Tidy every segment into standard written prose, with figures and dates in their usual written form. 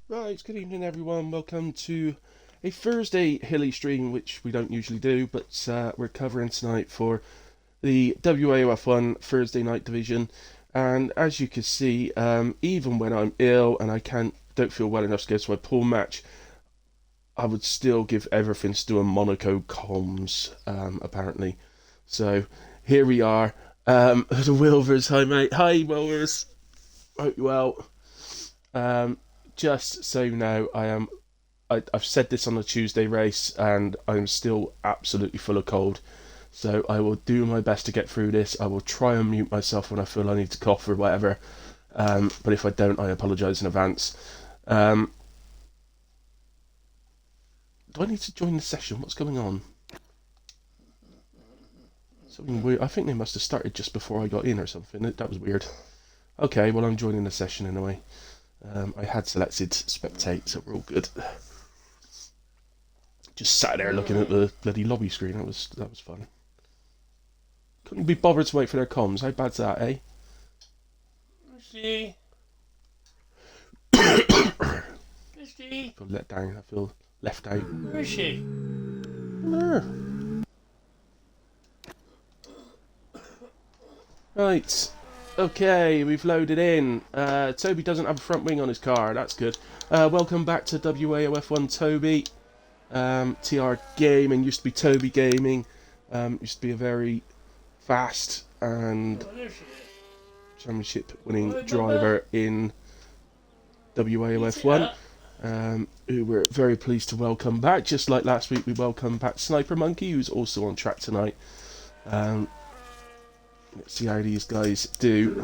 Right, good evening everyone. Welcome to a Thursday hilly stream, which we don't usually do, but we're covering tonight for the WAOF1 Thursday night division. And as you can see, even when I'm ill and I don't feel well enough to go to my pool match, I would still give everything to do a Monaco comms, apparently. So here we are. The Wilvers, hi mate. Hi Wilvers. Hope you're well. Um, just so you know, I've said this on the Tuesday race, and I'm still absolutely full of cold. So I will do my best to get through this. I will try and mute myself when I feel I need to cough or whatever. But if I don't, I apologise in advance. Um, do I need to join the session? What's going on? Something weird. I think they must have started just before I got in or something. That was weird. Okay, well I'm joining the session anyway. I had selected spectate, so we're all good. Just sat there looking at the bloody lobby screen. That was fun. Couldn't be bothered to wait for their comms. How bad's that, eh? Misty. Misty. I feel let down. I feel left out. Where is she? Right. Okay, we've loaded in. Toby doesn't have a front wing on his car. That's good. Welcome back to WAOF1 Toby. TR Gaming used to be Toby Gaming. Used to be a very fast and championship winning driver in WAOF1. Who we're very pleased to welcome back. Just like last week, we welcomed back Sniper Monkey, who's also on track tonight. Let's see how these guys do.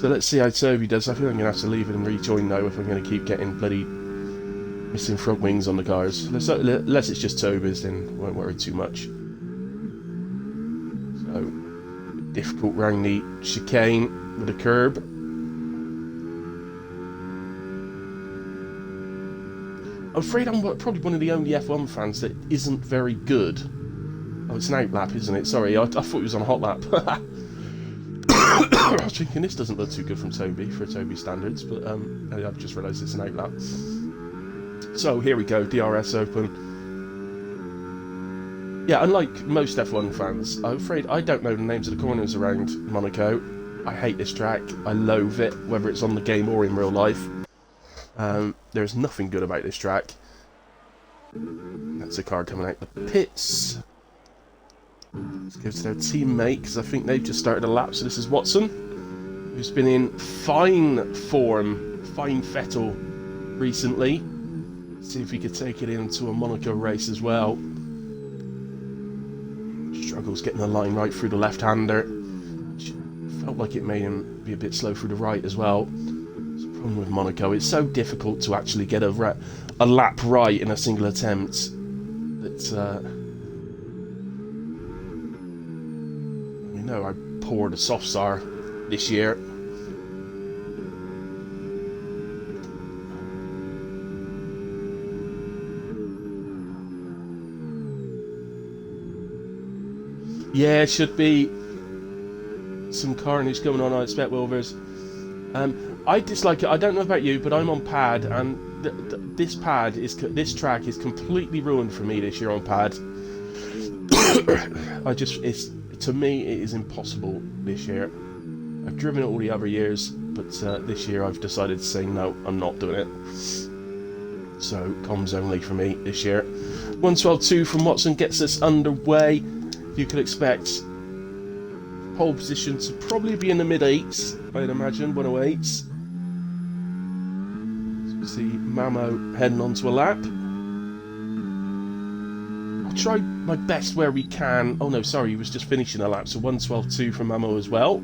So let's see how Toby does. I feel I'm going to have to leave it and rejoin now if I'm going to keep getting bloody missing front wings on the cars. Unless it's just Toby's, then won't worry too much. So, difficult round the chicane with a curb. I'm afraid I'm probably one of the only F1 fans that isn't very good. Oh, it's an out lap, isn't it? Sorry, I thought it was on a hot lap. I was thinking this doesn't look too good from Toby, for Toby standards, but I've just realised it's an out lap. So, here we go, DRS open. Yeah, unlike most F1 fans, I'm afraid I don't know the names of the corners around Monaco. I hate this track, I loathe it, whether it's on the game or in real life. There's nothing good about this track. That's a car coming out the pits. Let's go to their teammate, because I think they've just started a lap. So this is Watson, who's been in fine form, fine fettle recently. See if he could take it into a Monaco race as well. Struggles getting the line right through the left-hander. Felt like it made him be a bit slow through the right as well. It's a problem with Monaco. It's so difficult to actually get a lap right in a single attempt. That we know how poor the softs are this year. Yeah, should be some carnage going on, I expect, Wilvers. I dislike it. I don't know about you, but I'm on pad, and this track is completely ruined for me this year on pad. To me, it is impossible this year. I've driven it all the other years, but this year I've decided to say no, I'm not doing it. So, comms only for me this year. 112.2 from Watson gets us underway. You could expect pole position to probably be in the mid-8s, I'd imagine, 108s. So we see Mamo heading onto a lap. I'll try my best where we can. Oh no, sorry, he was just finishing a lap, so 112.2 from Mamo as well.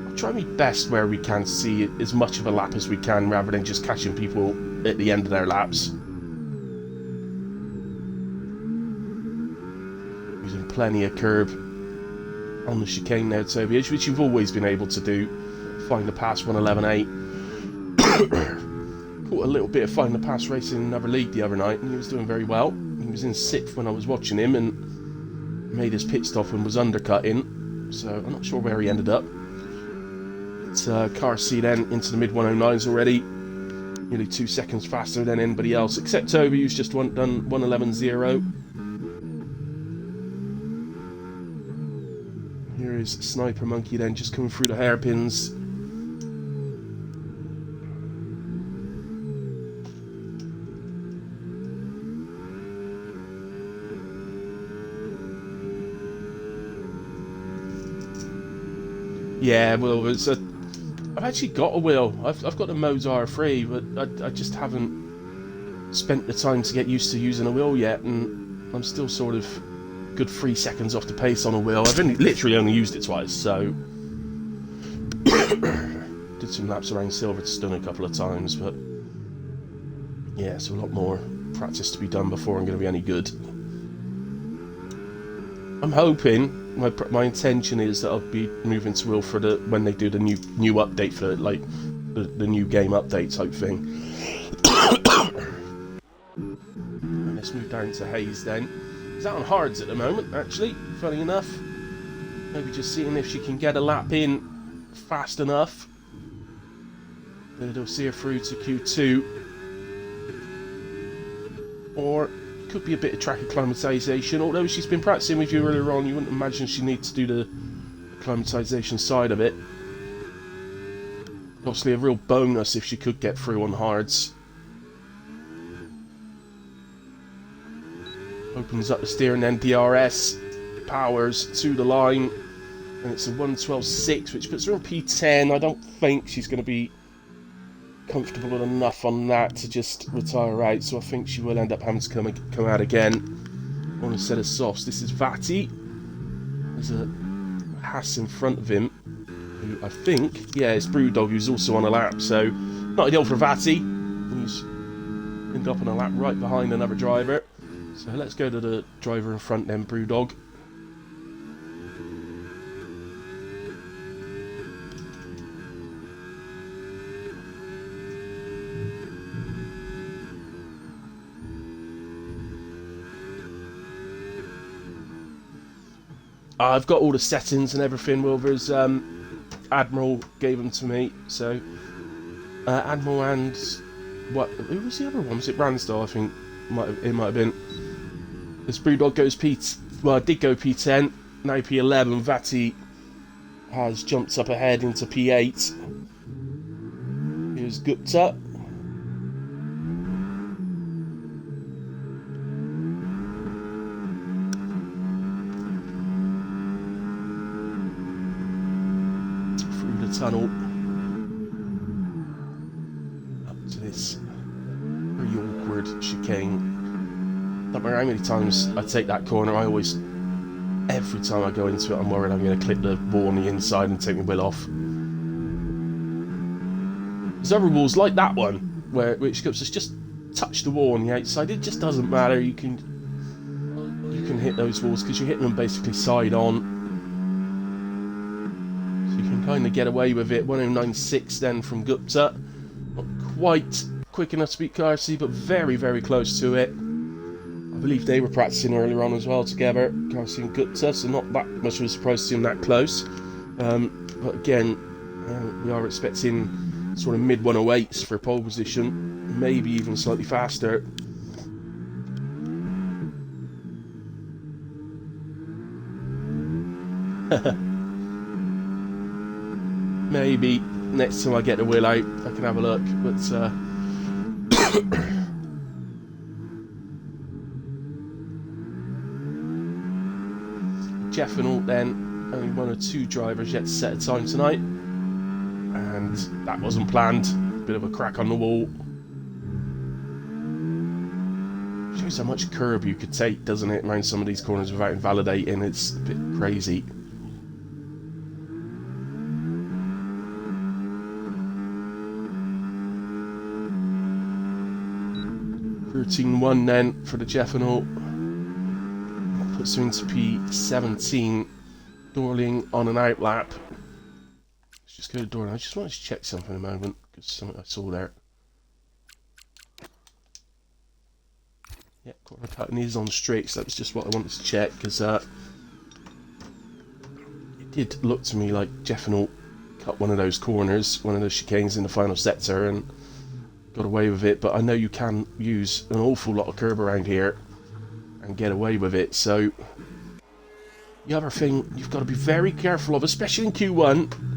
I'll try my best where we can see as much of a lap as we can, rather than just catching people at the end of their laps. Plenty of curb on the chicane there, Toby, which you've always been able to do. Find the pass 111.8. Caught a little bit of find the pass racing in another league the other night, and he was doing very well. He was in 6th when I was watching him and made his pit stop and was undercutting, so I'm not sure where he ended up. Car C then into the mid 109s already. Nearly 2 seconds faster than anybody else, except Toby, who's just done 1:11.0. Here is Sniper Monkey then, just coming through the hairpins. Yeah, well, I've actually got a wheel. I've got the Modes R3, but I just haven't spent the time to get used to using a wheel yet, and I'm still sort of good 3 seconds off the pace on a wheel. I've literally only used it twice, so did some laps around Silverstone a couple of times, but yeah, so a lot more practice to be done before I'm going to be any good. I'm hoping. My intention is that I'll be moving to wheel for when they do the new update for like the new game update type thing. Let's move down to Hayes then. He's out on hards at the moment, actually, funny enough. Maybe just seeing if she can get a lap in fast enough. It'll see her through to Q2. Or could be a bit of track acclimatization, although she's been practicing with you earlier on, you wouldn't imagine she needs to do the acclimatization side of it. Obviously a real bonus if she could get through on hards. Opens up the steer and then DRS powers to the line, and it's a 1:12.6, which puts her on P10. I don't think she's going to be comfortable enough on that to just retire out, so I think she will end up having to come out again on a set of softs. This is Vati. There's a Haas in front of him, who I think, yeah, it's Brewdog, who's also on a lap, so not ideal for Vati, who's ended up on a lap right behind another driver. So let's go to the driver in front then, Brewdog. I've got all the settings and everything. Wilbur's Admiral gave them to me. So Admiral and who was the other one? Was it Ransdale? I think it might have been. This Brewdog goes did go P10, now P11. Vati has jumped up ahead into P8. Here's Gupta. Tunnel up to this very awkward chicane. Don't matter how many times I take that corner, every time I go into it, I'm worried I'm going to clip the wall on the inside and take my wheel off. There's other walls like that one, which has just touched the wall on the outside. It just doesn't matter. You can hit those walls because you're hitting them basically side on. Kind of get away with it. 1:09.6 then from Gupta. Not quite quick enough to beat Carsi, but very, very close to it. I believe they were practicing earlier on as well together, Carsi and Gupta, so not that much of a surprise to see them that close. But again, we are expecting sort of mid 108s for pole position, maybe even slightly faster. Maybe next time I get the wheel out, I can have a look. But Jeff and Alt then, only 1 or 2 drivers yet to set a time tonight, and that wasn't planned. Bit of a crack on the wall. Shows how much curb you could take, doesn't it, around some of these corners without invalidating. It's a bit crazy. 13.1 then for the Jeffenal. Puts him into P17. Dorling on an out lap. Let's just go to Dorling. I just wanted to check something a moment, because something I saw there. Yeah, corner pattern is on straight, so that was just what I wanted to check, because it did look to me like Jeffenal cut one of those corners, one of those chicanes in the final sector, and got away with it. But I know you can use an awful lot of curb around here and get away with it. So the other thing you've got to be very careful of, especially in Q1,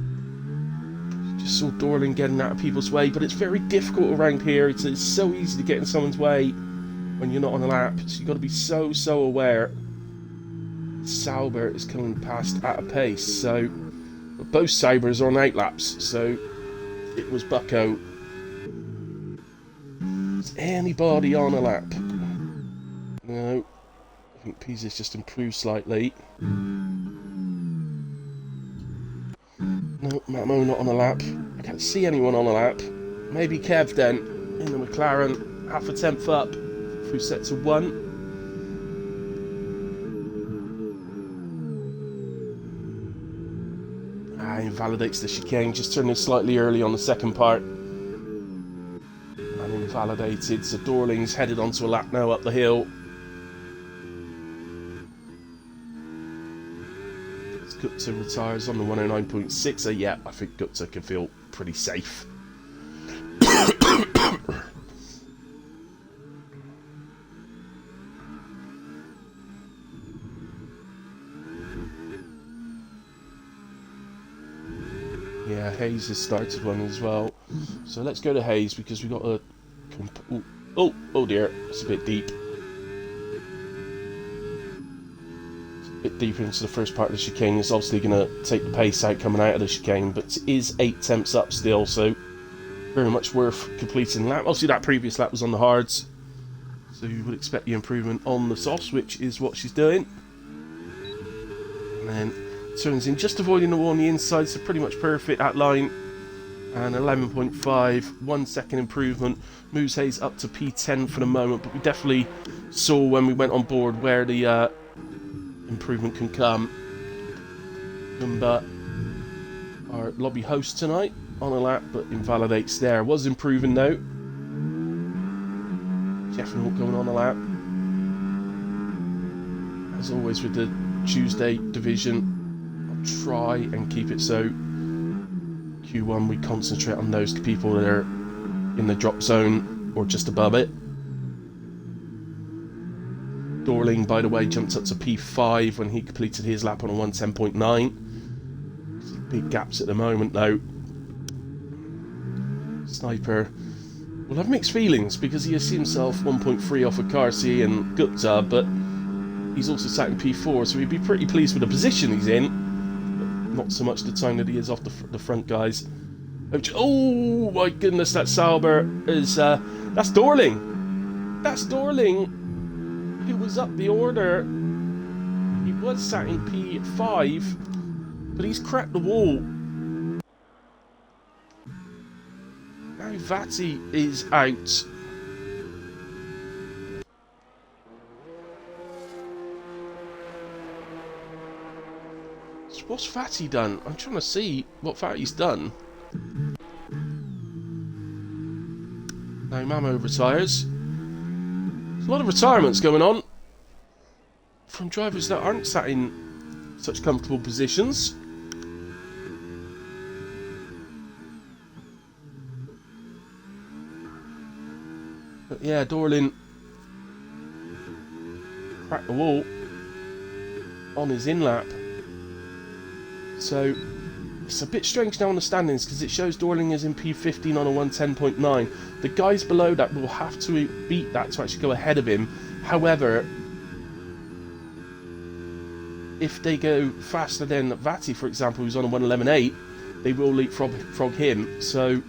just saw Dorling getting out of people's way, but it's very difficult around here. It's so easy to get in someone's way when you're not on a lap, so you've got to be so aware. Sauber is coming past at a pace, so both Saubers are on 8 laps, so it was Bucko. Is anybody on a lap? No, I think Pizzi's just improved slightly. No, Mamo not on a lap. I can't see anyone on a lap. Maybe Kev then, in the McLaren, half a tenth up through sets of 1. Invalidates the chicane, just turning slightly early on the second part. And invalidated, so Dorling's headed onto a lap now up the hill. Gupta retires on the 109.6. Yeah, I think Gupta can feel pretty safe. Yeah, Hayes has started one as well. So let's go to Hayes because we got a... Oh dear, it's a bit deep. It's a bit deeper into the first part of the chicane. It's obviously going to take the pace out coming out of the chicane, but it is 8 tenths up still, so very much worth completing the lap. Obviously that previous lap was on the hards, so you would expect the improvement on the softs, which is what she's doing. And then turns in, just avoiding the wall on the inside, so pretty much perfect that line. And 11.5, 1 second improvement, moves Hayes up to P10 for the moment, but we definitely saw when we went on board where the improvement can come. Gumba, our lobby host tonight, on a lap, but invalidates there. Was improving though. Definitely going on a lap. As always with the Tuesday division, try and keep it so Q1 we concentrate on those people that are in the drop zone or just above it. Dorling, by the way, jumped up to P5 when he completed his lap on a 110.9. Big gaps at the moment though. Sniper will have mixed feelings because he has himself 1.3 off of Carsey and Gupta, but he's also sat in P4, so he'd be pretty pleased with the position he's in. Not so much the time that he is off the front guys. Oh my goodness, that Sauber is that's Dorling. That's Dorling, who was up the order. He was sat in P5, but he's cracked the wall. Now Vatti is out. What's Fatty done? I'm trying to see what Fatty's done. Now Mamo retires. There's a lot of retirements going on from drivers that aren't sat in such comfortable positions. But yeah, Dorling cracked the wall on his in-lap. So it's a bit strange now on the standings because it shows Dorling is in P15 on a 110.9. The guys below that will have to beat that to actually go ahead of him. However, if they go faster than Vatti, for example, who's on a 111.8, they will leapfrog him. So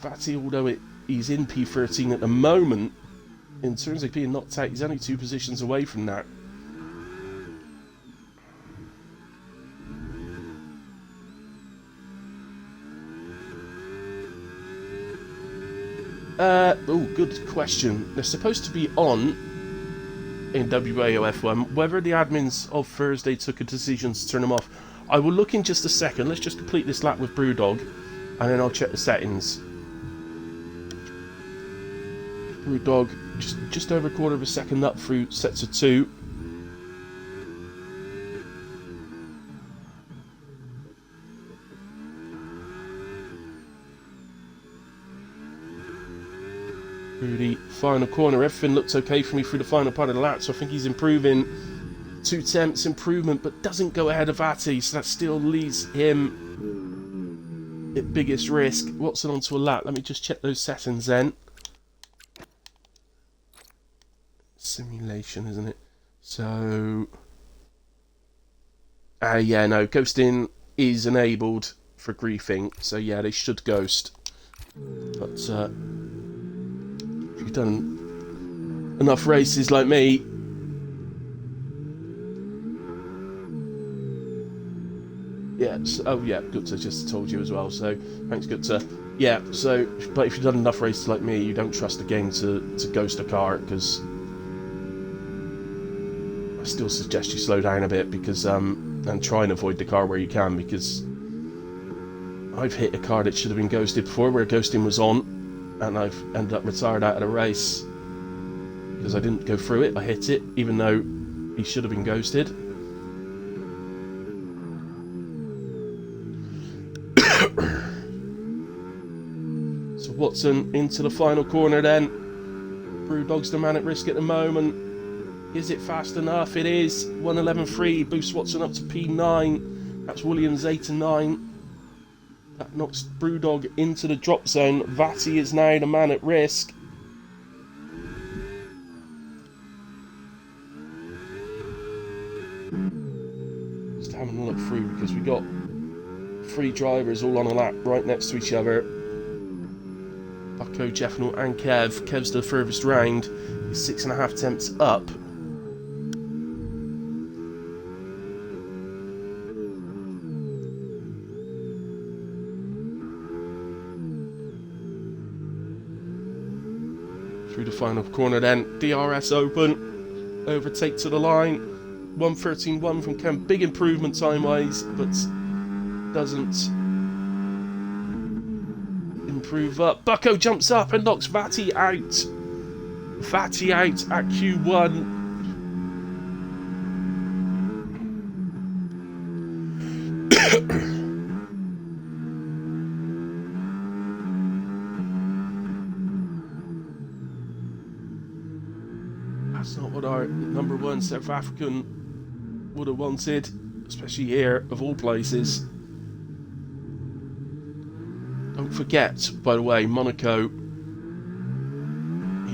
Vatti, although he's in P13 at the moment, in terms of being knocked out, he's only 2 positions away from that. Oh, good question. They're supposed to be on in WAOF1. Whether the admins of Thursday took a decision to turn them off, I will look in just a second. Let's just complete this lap with Brewdog, and then I'll check the settings. Brewdog, just over a quarter of a second up through sets of 2. final corner. Everything looks okay for me through the final part of the lap, so I think he's improving. 2 tenths improvement, but doesn't go ahead of Vati, so that still leaves him at biggest risk. Watson onto a lap. Let me just check those settings then. Simulation, isn't it? So... yeah, no, ghosting is enabled for griefing, so yeah, they should ghost. But if you've done enough races like me, yeah, so, oh yeah, Gupta just told you as well, so thanks Gupta. Yeah, so, but if you've done enough races like me, you don't trust the game to ghost a car, because I still suggest you slow down a bit, because, and try and avoid the car where you can, because I've hit a car that should have been ghosted before, where ghosting was on, and I've ended up retired out of the race, because I didn't go through it. I hit it, even though he should have been ghosted. So Watson into the final corner then. Brewdog's the man at risk at the moment. Is it fast enough? It is. 1:11.3 boosts Watson up to P9. That's Williams 8 and 9. That knocks Brewdog into the drop zone. Vati is now the man at risk. Just having a look through, because we got 3 drivers all on a lap right next to each other. Bucko, Jeffnell and Kev. Kev's the furthest round. He's 6.5 tenths up. Through the final corner then, DRS open, overtake to the line, 1:13.1 from Ken, big improvement time-wise, but doesn't improve up. Bucko jumps up and knocks Vati out. Vati out at Q1. That's not what our number 1 South African would have wanted, especially here, of all places. Don't forget, by the way, Monaco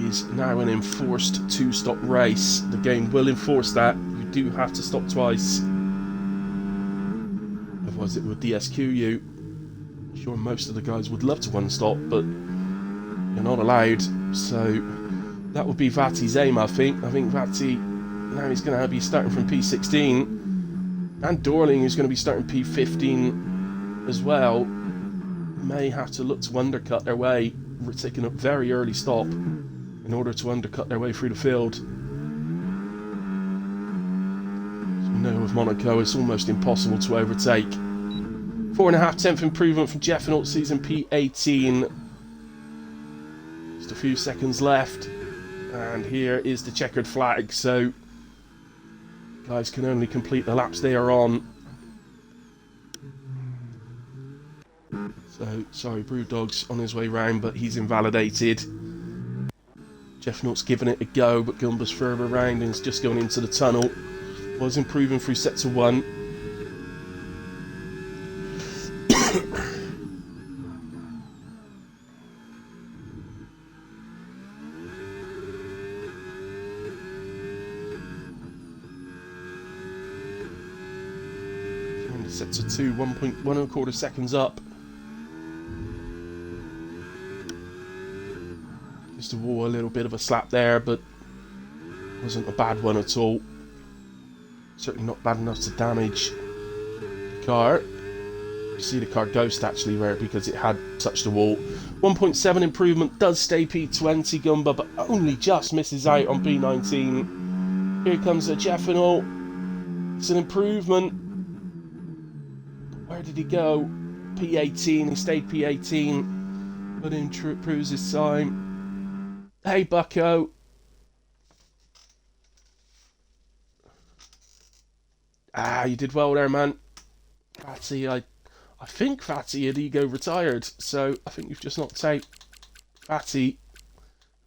is now an enforced 2-stop race. The game will enforce that. You do have to stop twice. Otherwise it would DSQ you. I'm sure most of the guys would love to 1-stop, but you're not allowed, so... that would be Vati's aim, I think. I think Vati, now he's going to be starting from P16. And Dorling, who's going to be starting P15 as well, may have to look to undercut their way. We're taking a very early stop in order to undercut their way through the field. As we know with Monaco, it's almost impossible to overtake. 4.5 tenth improvement from Jeffnell, season P18. Just a few seconds left. And here is the checkered flag, so guys can only complete the laps they are on. So, sorry, Brewdog's on his way round, but he's invalidated. Jeffnell's given it a go, but Gumba's further round and is just going into the tunnel. Was improving through sector 1. Sector 2, 1.1 seconds up. Just a wall, a little bit of a slap there, but wasn't a bad one at all. Certainly not bad enough to damage the car. You see the car ghost actually where, because it had touched the wall. 1.7 improvement, does stay P20 Gumba, but only just misses out on P19. Here comes a Jeffnell. It's an improvement. Where did he go? P18, he stayed P18, but improves his time. Hey Bucko. You did well there, man. Fatty, I think Fatty had ego retired, so I think you've just knocked out Fatty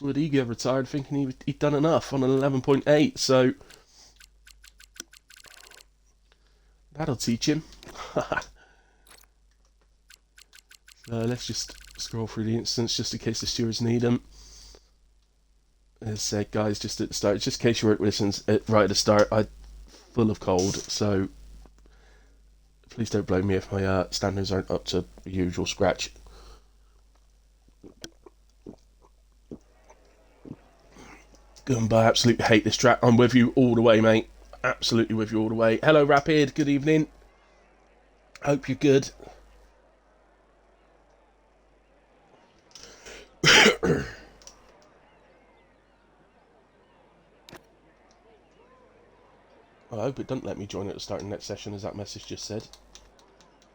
Would he get retired thinking he'd done enough on an 11.8, so that'll teach him. So let's just scroll through the instance just in case the stewards need them. As I said, guys, just at the start, just in case you weren't listening right at the start, I'm full of cold, so please don't blame me if my standards aren't up to the usual scratch. Goomba, I absolutely hate this track. I'm with you all the way, mate. Absolutely with you all the way. Hello, Rapid. Good evening. Hope you're good. I hope it doesn't let me join at the start of the next session, as that message just said.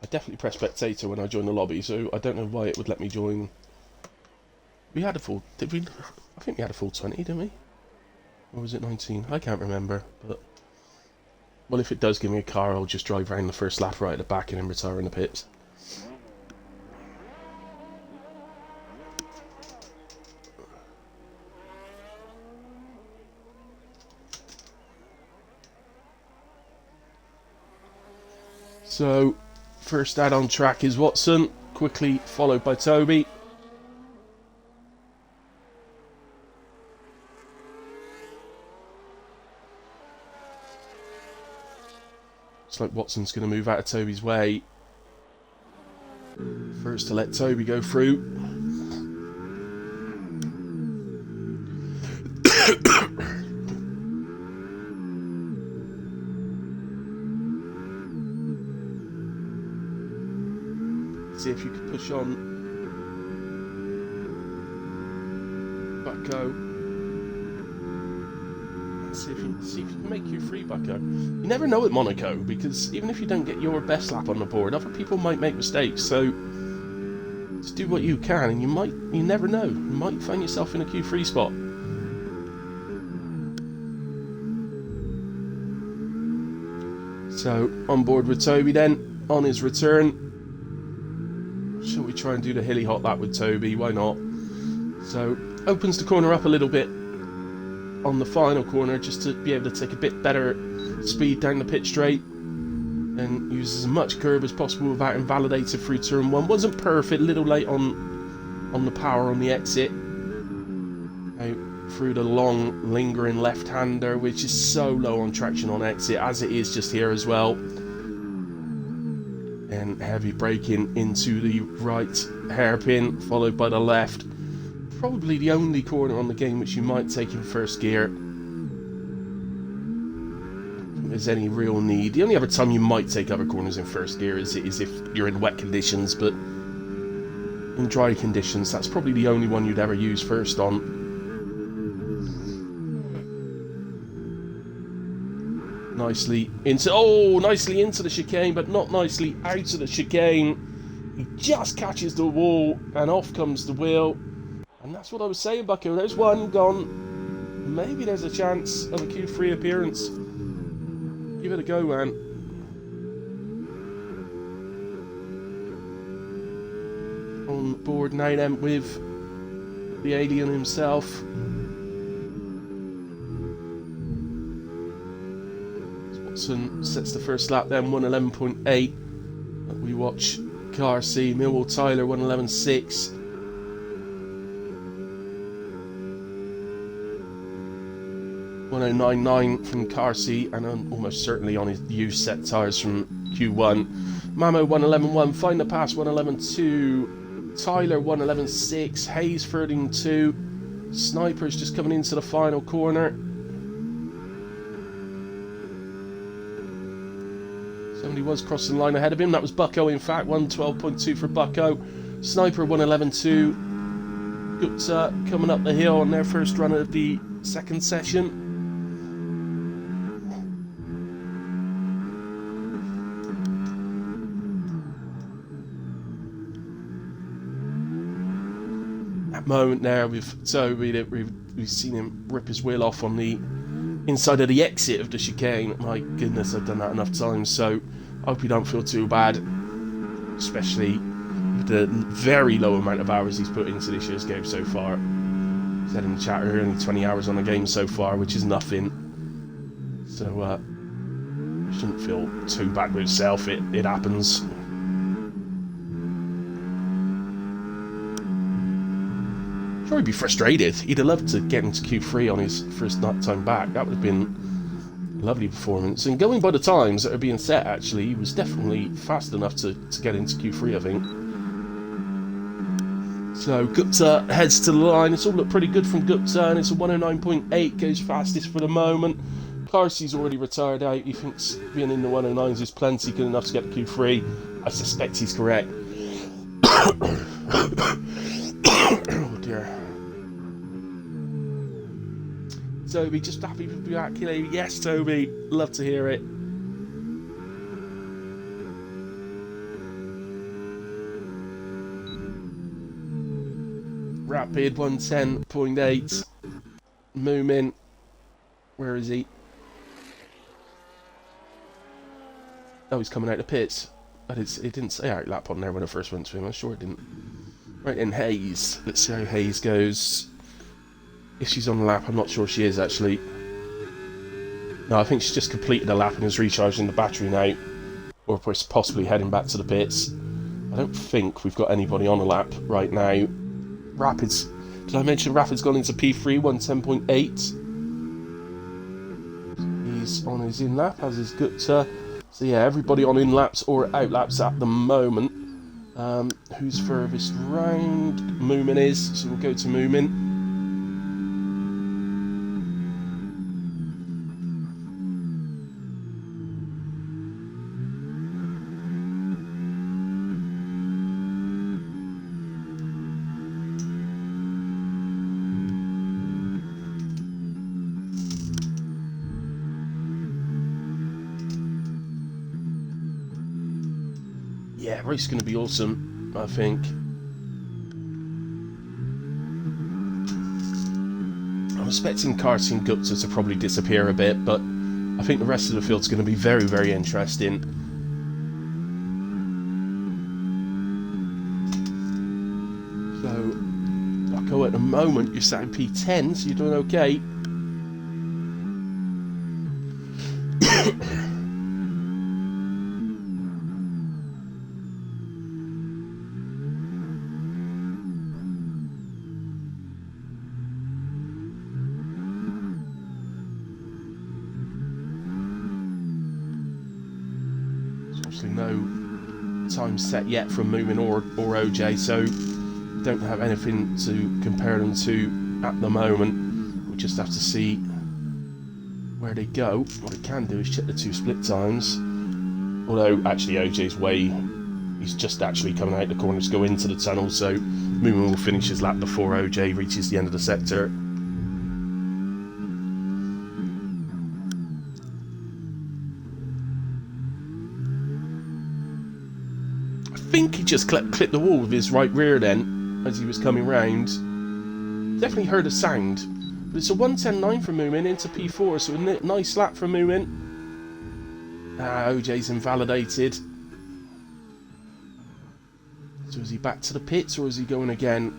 I definitely pressed spectator when I joined the lobby, so I don't know why it would let me join. We had a full... Did we? I think we had a full 20, didn't we? Or was it 19? I can't remember, but... Well, if it does give me a car, I'll just drive around the first lap right at the back and then retire in the pits. So, first add-on track is Watson, quickly followed by Toby. Looks like Watson's going to move out of Toby's way. First to let Toby go through. See if you can push on Bucko. See if you can make Q3, Bucko. You never know at Monaco, because even if you don't get your best lap on the board, other people might make mistakes, so just do what you can, and you never know, you might find yourself in a Q3 spot. So, on board with Toby then, on his return. Shall we try and do the hilly hot lap with Toby? Why not? So, opens the corner up a little bit on the final corner just to be able to take a bit better speed down the pit straight and uses as much curb as possible without invalidating through turn 1. Wasn't perfect, a little late on the power on the exit. Out through the long lingering left-hander, which is so low on traction on exit, as it is just here as well. And heavy braking into the right hairpin, followed by the left. Probably the only corner on the game which you might take in first gear. If there's any real need. The only other time you might take other corners in first gear is if you're in wet conditions, but in dry conditions, that's probably the only one you'd ever use first on. Nicely into the chicane, but not nicely out of the chicane. He just catches the wall, and off comes the wheel. And that's what I was saying, Bucko. There's one gone. Maybe there's a chance of a Q3 appearance. Give it a go, man. On board now then with the alien himself. Watson sets the first lap then, 1:11.8. We watch Car C, Millwall Tyler, 1:11.6. .099 from Car C, and almost certainly on his used set tyres from Q1. Mamo 1:11.1, Find the Pass 1:11.2, Tyler 1:11.6, Hayes 13.2, Sniper's just coming into the final corner. Somebody was crossing the line ahead of him, that was Bucko in fact, 1:12.2 for Bucko. Sniper 1:11.2, Gupta coming up the hill on their first run of the second session. Moment there with Toby that we've seen him rip his wheel off on the inside of the exit of the chicane. My goodness, I've done that enough times, so I hope you don't feel too bad, especially with the very low amount of hours he's put into this year's game so far. Said in the chat earlier, only 20 hours on the game so far, which is nothing. So, shouldn't feel too bad with yourself. It happens. Sure, he'd be frustrated. He'd have loved to get into Q3 on his first time back. That would have been a lovely performance. And going by the times that are being set, actually, he was definitely fast enough to get into Q3, I think. So Gupta heads to the line. It's all looked pretty good from Gupta, and it's a 109.8, goes fastest for the moment. Carsey's already retired out. He thinks being in the 109s is plenty, good enough to get to Q3. I suspect he's correct. Oh dear. Toby, just happy to be back here. Yes, Toby, love to hear it. Rapid 110.8. Moomin. Where is he? Oh, he's coming out of the pits. But it didn't say out lap on there when I first went to him. I'm sure it didn't. Right, in Hayes. Let's see how Hayes goes. If she's on the lap, I'm not sure she is actually. No, I think she's just completed a lap and is recharging the battery now. Or possibly heading back to the pits. I don't think we've got anybody on a lap right now. Rapids. Did I mention Rapid's gone into P3, 110.8? He's on his in lap, as is Gupta. So yeah, everybody on in laps or out laps at the moment. Who's furthest round? Moomin is, so we'll go to Moomin. Yeah, race is going to be awesome, I think. I'm expecting Carsey and Gupta to probably disappear a bit, but I think the rest of the field's going to be very, very interesting. So, Bucko, at the moment, you're sat in P10, so you're doing okay. No time set yet from Moomin or OJ, so don't have anything to compare them to at the moment. We just have to see where they go. What I can do is check the two split times. Although actually OJ's way, he's just actually coming out the corner to go into the tunnel, so Moomin will finish his lap before OJ reaches the end of the sector. I think he just clipped the wall with his right rear then, as he was coming round. Definitely heard a sound. But it's a 110.9 from Moomin into P4, so a nice lap from Moomin. OJ's invalidated. So is he back to the pits, or is he going again?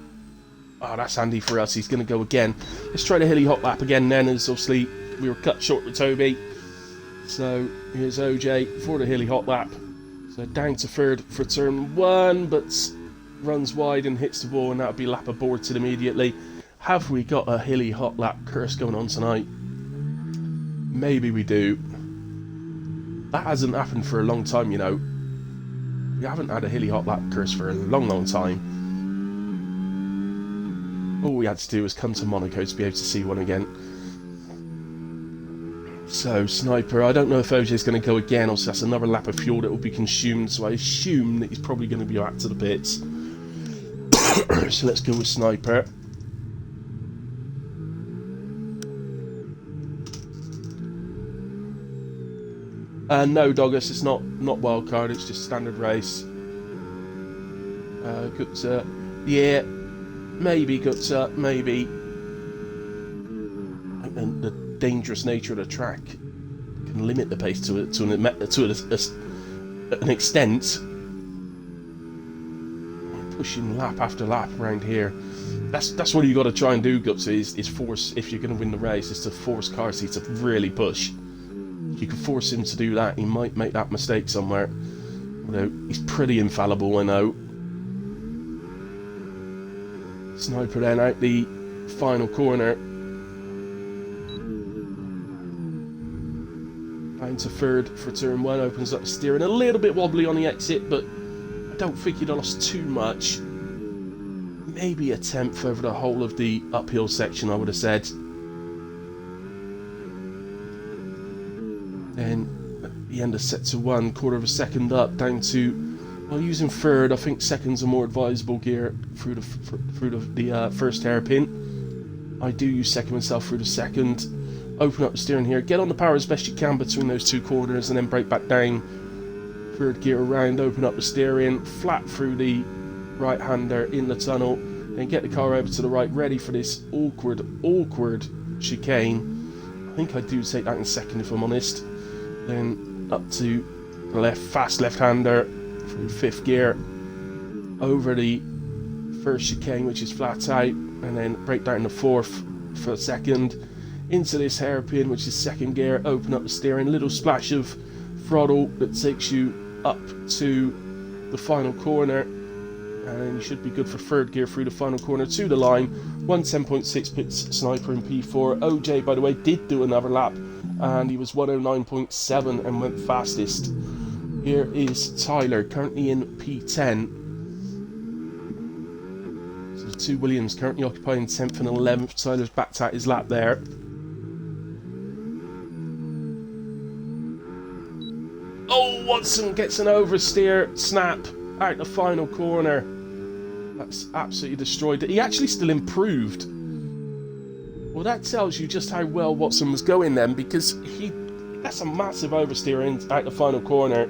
Oh, that's handy for us. He's going to go again. Let's try the hilly hot lap again then, as obviously we were cut short with Toby. So here's OJ for the hilly hot lap. So down to third for turn one, but runs wide and hits the wall, and that'll be lap aborted immediately. Have we got a hilly hot lap curse going on tonight? Maybe we do. That hasn't happened for a long time, you know. We haven't had a hilly hot lap curse for a long, long time. All we had to do was come to Monaco to be able to see one again. So, Sniper, I don't know if OJ's going to go again, or so that's another lap of fuel that will be consumed, so I assume that he's probably going to be back to the pits. So let's go with Sniper. No, Doggers, it's not wildcard, it's just standard race. Gupta, yeah, maybe Gupta, maybe. I think the dangerous nature of the track can limit the pace to an extent. pushing lap after lap around here. That's what you got to try and do, Guts, is force, if you're going to win the race, is to force Carsey to really push. If you can force him to do that, he might make that mistake somewhere. Although he's pretty infallible, I know. Sniper then out the final corner. Down to third for turn 1, opens up the steering. A little bit wobbly on the exit, but I don't think he'd lost too much. Maybe a tenth over the whole of the uphill section, I would have said. Then at the end of sector 1, quarter of a second up, down to, well, using third. I think second's a more advisable gear through the first hairpin. I do use second myself through the second. Open up the steering here, get on the power as best you can between those two corners, and then brake back down. Third gear around, open up the steering, flat through the right-hander in the tunnel, and get the car over to the right, ready for this awkward chicane. I think I do take that in second, if I'm honest. Then up to the left, fast left-hander through fifth gear, over the first chicane, which is flat out, and then brake down the fourth for a second, into this hairpin, which is second gear, open up the steering, little splash of throttle that takes you up to the final corner, and you should be good for third gear through the final corner to the line. 110.6 pits Sniper in P4. OJ, by the way, did do another lap, and he was 109.7 and went fastest. Here is Tyler, currently in P10. So the two Williams currently occupying 10th and 11th. Tyler's backed out his lap there. Oh, Watson gets an oversteer, snap, out the final corner. That's absolutely destroyed it. He actually still improved. Well, that tells you just how well Watson was going then, because that's a massive oversteer out the final corner.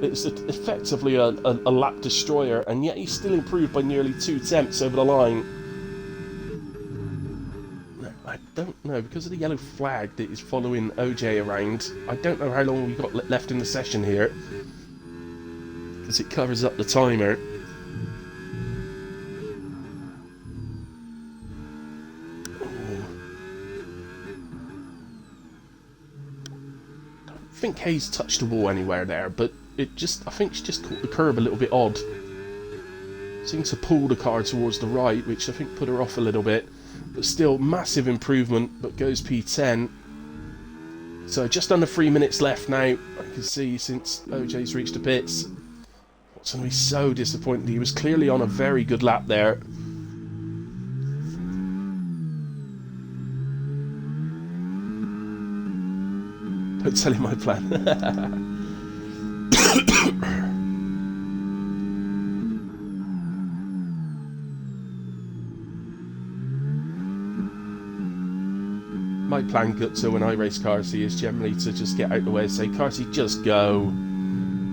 It's effectively a lap destroyer, and yet he still improved by nearly 2 tenths over the line. I don't know, because of the yellow flag that is following OJ around, I don't know how long we've got left in the session here, because it covers up the timer. I don't think Hayes touched the wall anywhere there, but I think she just caught the curb a little bit odd. Seemed to pull the car towards the right, which I think put her off a little bit. But still, massive improvement, but goes P10. So just under 3 minutes left now, I can see, since OJ's reached the pits. What's going to be so disappointed. He was clearly on a very good lap there. Don't tell him my plan. 'My plan, Gutso, when I race Carsey is generally to just get out the way and say, Carsey, just go.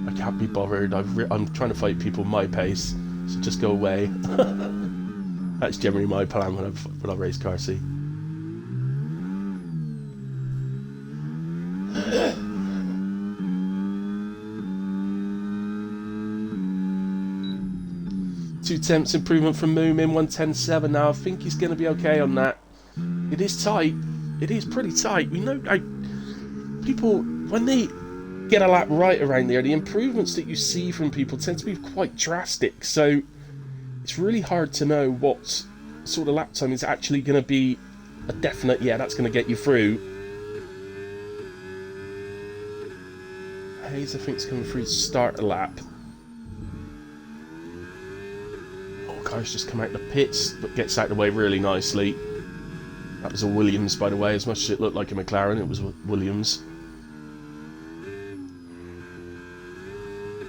I can't be bothered. I'm trying to fight people my pace, so just go away. That's generally my plan when I race Carsey. Two tenths improvement from Moomin, 110.7 now. I think he's going to be okay on that. It is tight. It is pretty tight. We know people, when they get a lap right around there, the improvements that you see from people tend to be quite drastic. So it's really hard to know what sort of lap time is actually going to be a definite, yeah, that's going to get you through. Hayes, I think, is coming through to start a lap. Oh, car's just come out the pits, but gets out of the way really nicely. That was a Williams, by the way. As much as it looked like a McLaren, it was Williams.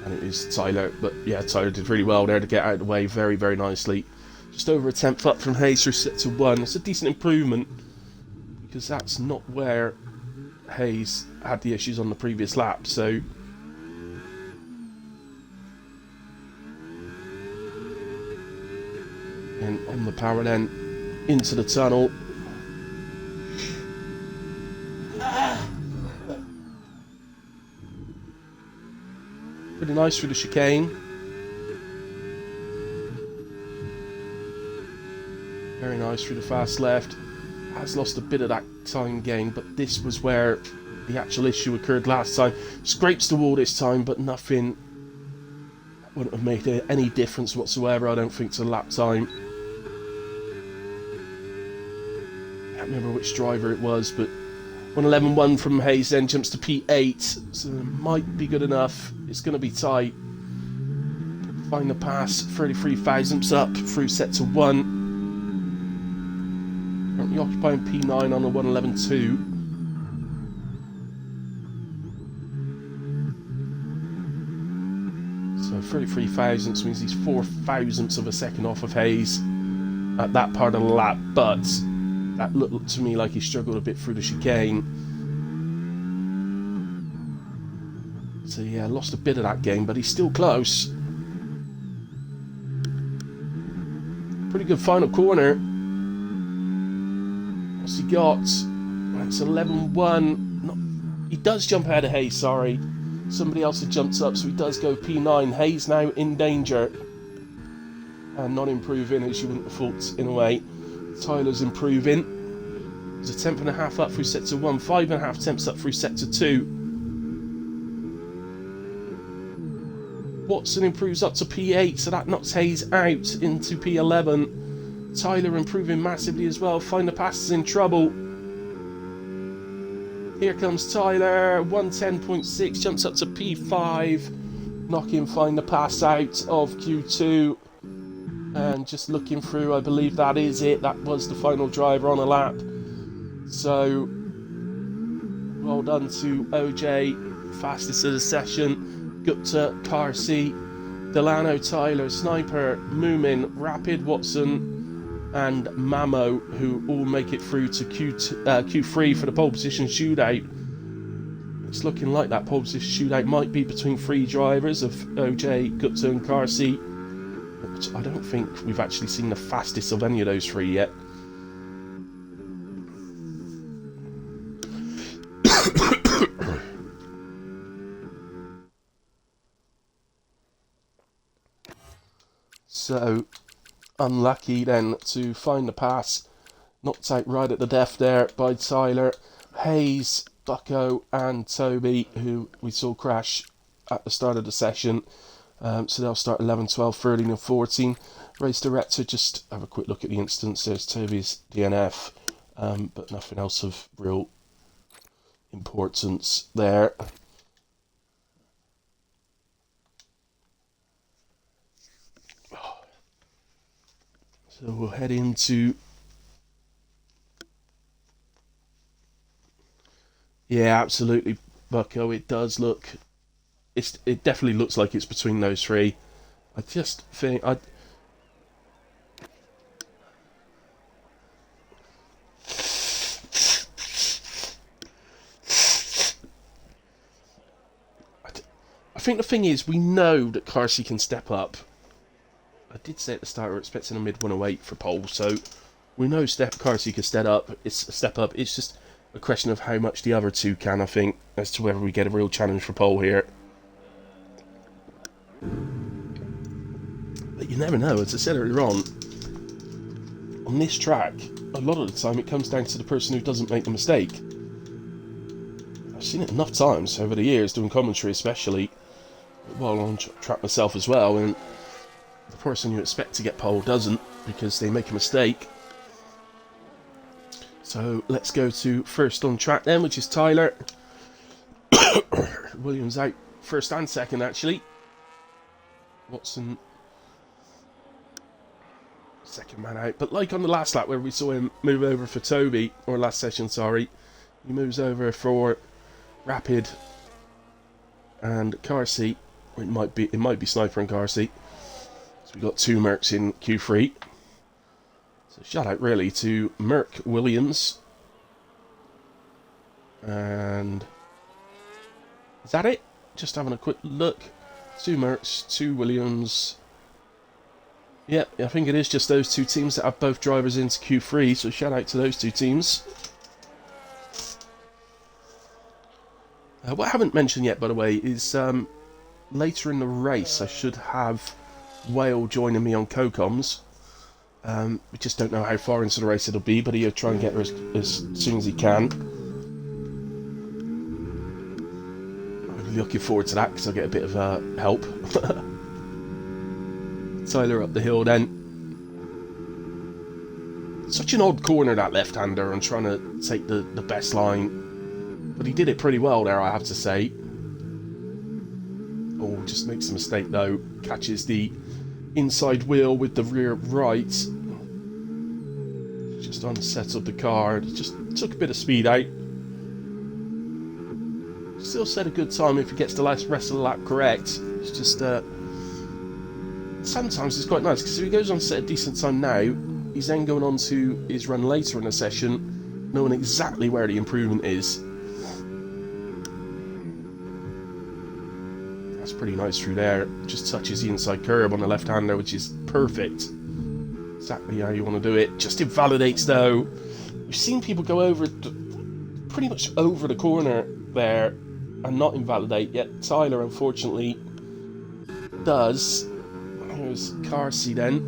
And it is Tyler. But yeah, Tyler did really well there to get out of the way very, very nicely. Just over a tenth up from Hayes through sector 1. It's a decent improvement, because that's not where Hayes had the issues on the previous lap. So and on the power then into the tunnel. Pretty nice through the chicane. nice through the fast left. Has lost a bit of that time gain, but this was where the actual issue occurred last time. Scrapes the wall this time, but nothing wouldn't have made any difference whatsoever, I don't think, to lap time. I can't remember which driver it was, but 1:11.1 from Hayes then jumps to P8, so it might be good enough. It's going to be tight. Find the pass, 33 thousandths up through sector 1. Currently occupying P9 on a 1:11.2. So 33 thousandths means he's 4 thousandths of a second off of Hayes at that part of the lap, but that looked to me like he struggled a bit through the chicane. So yeah, lost a bit of that game, but he's still close. Pretty good final corner. What's he got? It's 11.1. He does jump ahead of Hayes, sorry. Somebody else had jumped up, so he does go P9. Hayes now in danger. And not improving, as you wouldn't have thought, in a way. Tyler's improving. He's a tenth and a half up through sector 1, 5.5 tenths up through sector 2. Watson improves up to P8, so that knocks Hayes out into P11. Tyler improving massively as well. Find the Pass is in trouble. Here comes Tyler, 110.6, jumps up to P5. Knocking Find the Pass out of Q2. And just looking through, I believe that is it. That was the final driver on a lap. So, well done to OJ, fastest of the session. Gupta, Carsey, Delano, Tyler, Sniper, Moomin, Rapid, Watson, and Mamo, who all make it through to Q3 for the pole position shootout. It's looking like that pole position shootout might be between 3 drivers of OJ, Gupta, and Carsey, which I don't think we've actually seen the fastest of any of those 3 yet. So, unlucky then to find the pass. Knocked out right at the death there by Tyler. Hayes, Bucko and Toby, who we saw crash at the start of the session. So they'll start 11, 12, 13 and 14. Race director, just have a quick look at the instance. There's Toby's DNF, but nothing else of real importance there. So we'll head into... Yeah, absolutely, Bucko. It does look... It definitely looks like it's between those 3. I just think... I think the thing is, we know that Carsey can step up. I did say at the start we're expecting a mid-108 for pole, so we know Carsey can step up. It's just a question of how much the other 2 can, I think, as to whether we get a real challenge for pole here. But you never know, as I said earlier on this track, a lot of the time it comes down to the person who doesn't make the mistake. I've seen it enough times over the years, doing commentary especially, while on track myself as well, and the person you expect to get pole doesn't, because they make a mistake. So let's go to first on track then, which is Tyler. Williams out first and second, actually. Watson second man out. But like on the last lap where we saw him move over for Toby, or last session, sorry, he moves over for Rapid and Carsey. It might be Sniper and Carsey. So we've got 2 Mercs in Q3. So shout out really to Merc Williams. And is that it? Just having a quick look. 2 Mercs, 2 Williams. Yeah, I think it is just those 2 teams that have both drivers into Q3. So shout out to those 2 teams. What I haven't mentioned yet, by the way, is later in the race I should have Whale joining me on co-coms. We just don't know how far into the race it'll be, but he'll try and get there as soon as he can. I'm looking forward to that because I'll get a bit of help. Tyler up the hill then. Such an odd corner, that left-hander, and trying to take the best line. But he did it pretty well there, I have to say. Oh, just makes a mistake though. Catches the inside wheel with the rear right. Just unsettled the car. It just took a bit of speed out. Still set a good time if he gets the rest of the lap correct. It's just sometimes it's quite nice because if he goes on to set a decent time now, he's then going on to his run later in the session, knowing exactly where the improvement is. That's pretty nice through there. Just touches the inside curb on the left-hander, which is perfect. Exactly how you want to do it. Just invalidates though. We've seen people go over, pretty much over the corner there, and not invalidate. Yet Tyler, unfortunately, does. Here's Carsey then.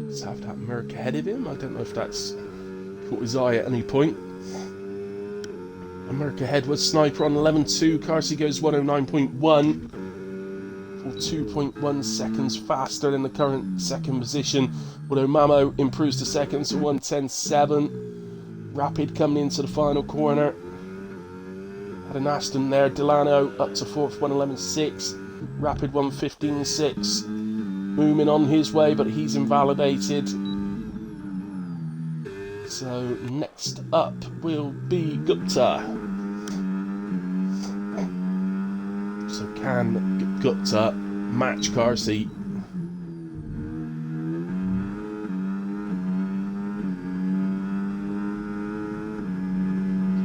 Let's have that Merc ahead of him. I don't know if that's caught his eye at any point. Merc ahead was Sniper on 11.2. Carsey goes 109.1. For 2.1 seconds faster than the current second position. Although Mamo improves to second to 110.7. Rapid coming into the final corner. Had an Aston there. Delano up to fourth, 111.6. Rapid 115.6. Moving on his way, but he's invalidated. So next up will be Gupta. So can Gupta match Carsey?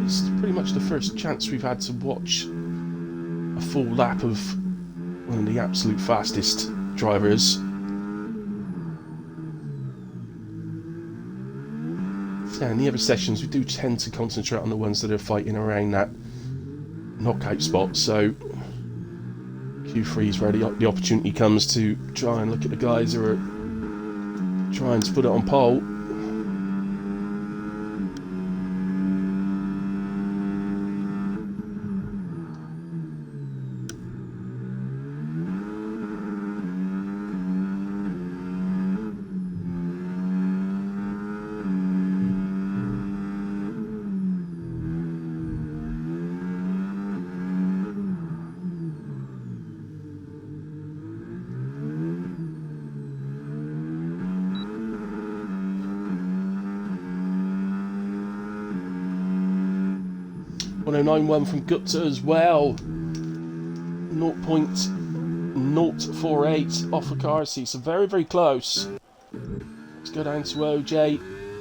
It's pretty much the first chance we've had to watch a full lap of one of the absolute fastest drivers. Yeah, in the other sessions we do tend to concentrate on the ones that are fighting around that knockout spot, so Q3 is where the opportunity comes to try and look at the guys who are trying to put it on pole. .091 from Gupta as well. 0.048 off of Carsey, so very, very close. Let's go down to OJ,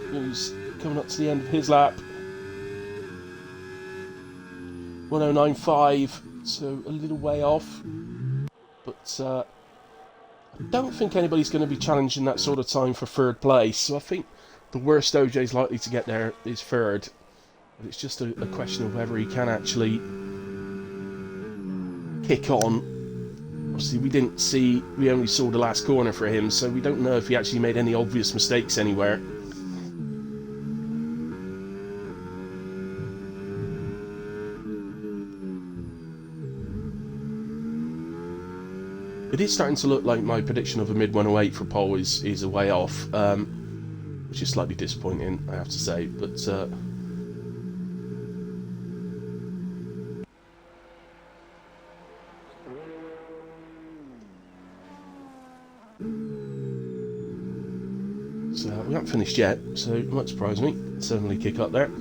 who's coming up to the end of his lap. 109.5, so a little way off. But I don't think anybody's going to be challenging that sort of time for third place, so I think the worst OJ's likely to get there is third. But it's just a question of whether he can actually kick on. Obviously, we only saw the last corner for him, so we don't know if he actually made any obvious mistakes anywhere. It is starting to look like my prediction of a mid 108 for pole is a way off, which is slightly disappointing, I have to say, but so we haven't finished yet, so it might surprise me. Certainly kick up there.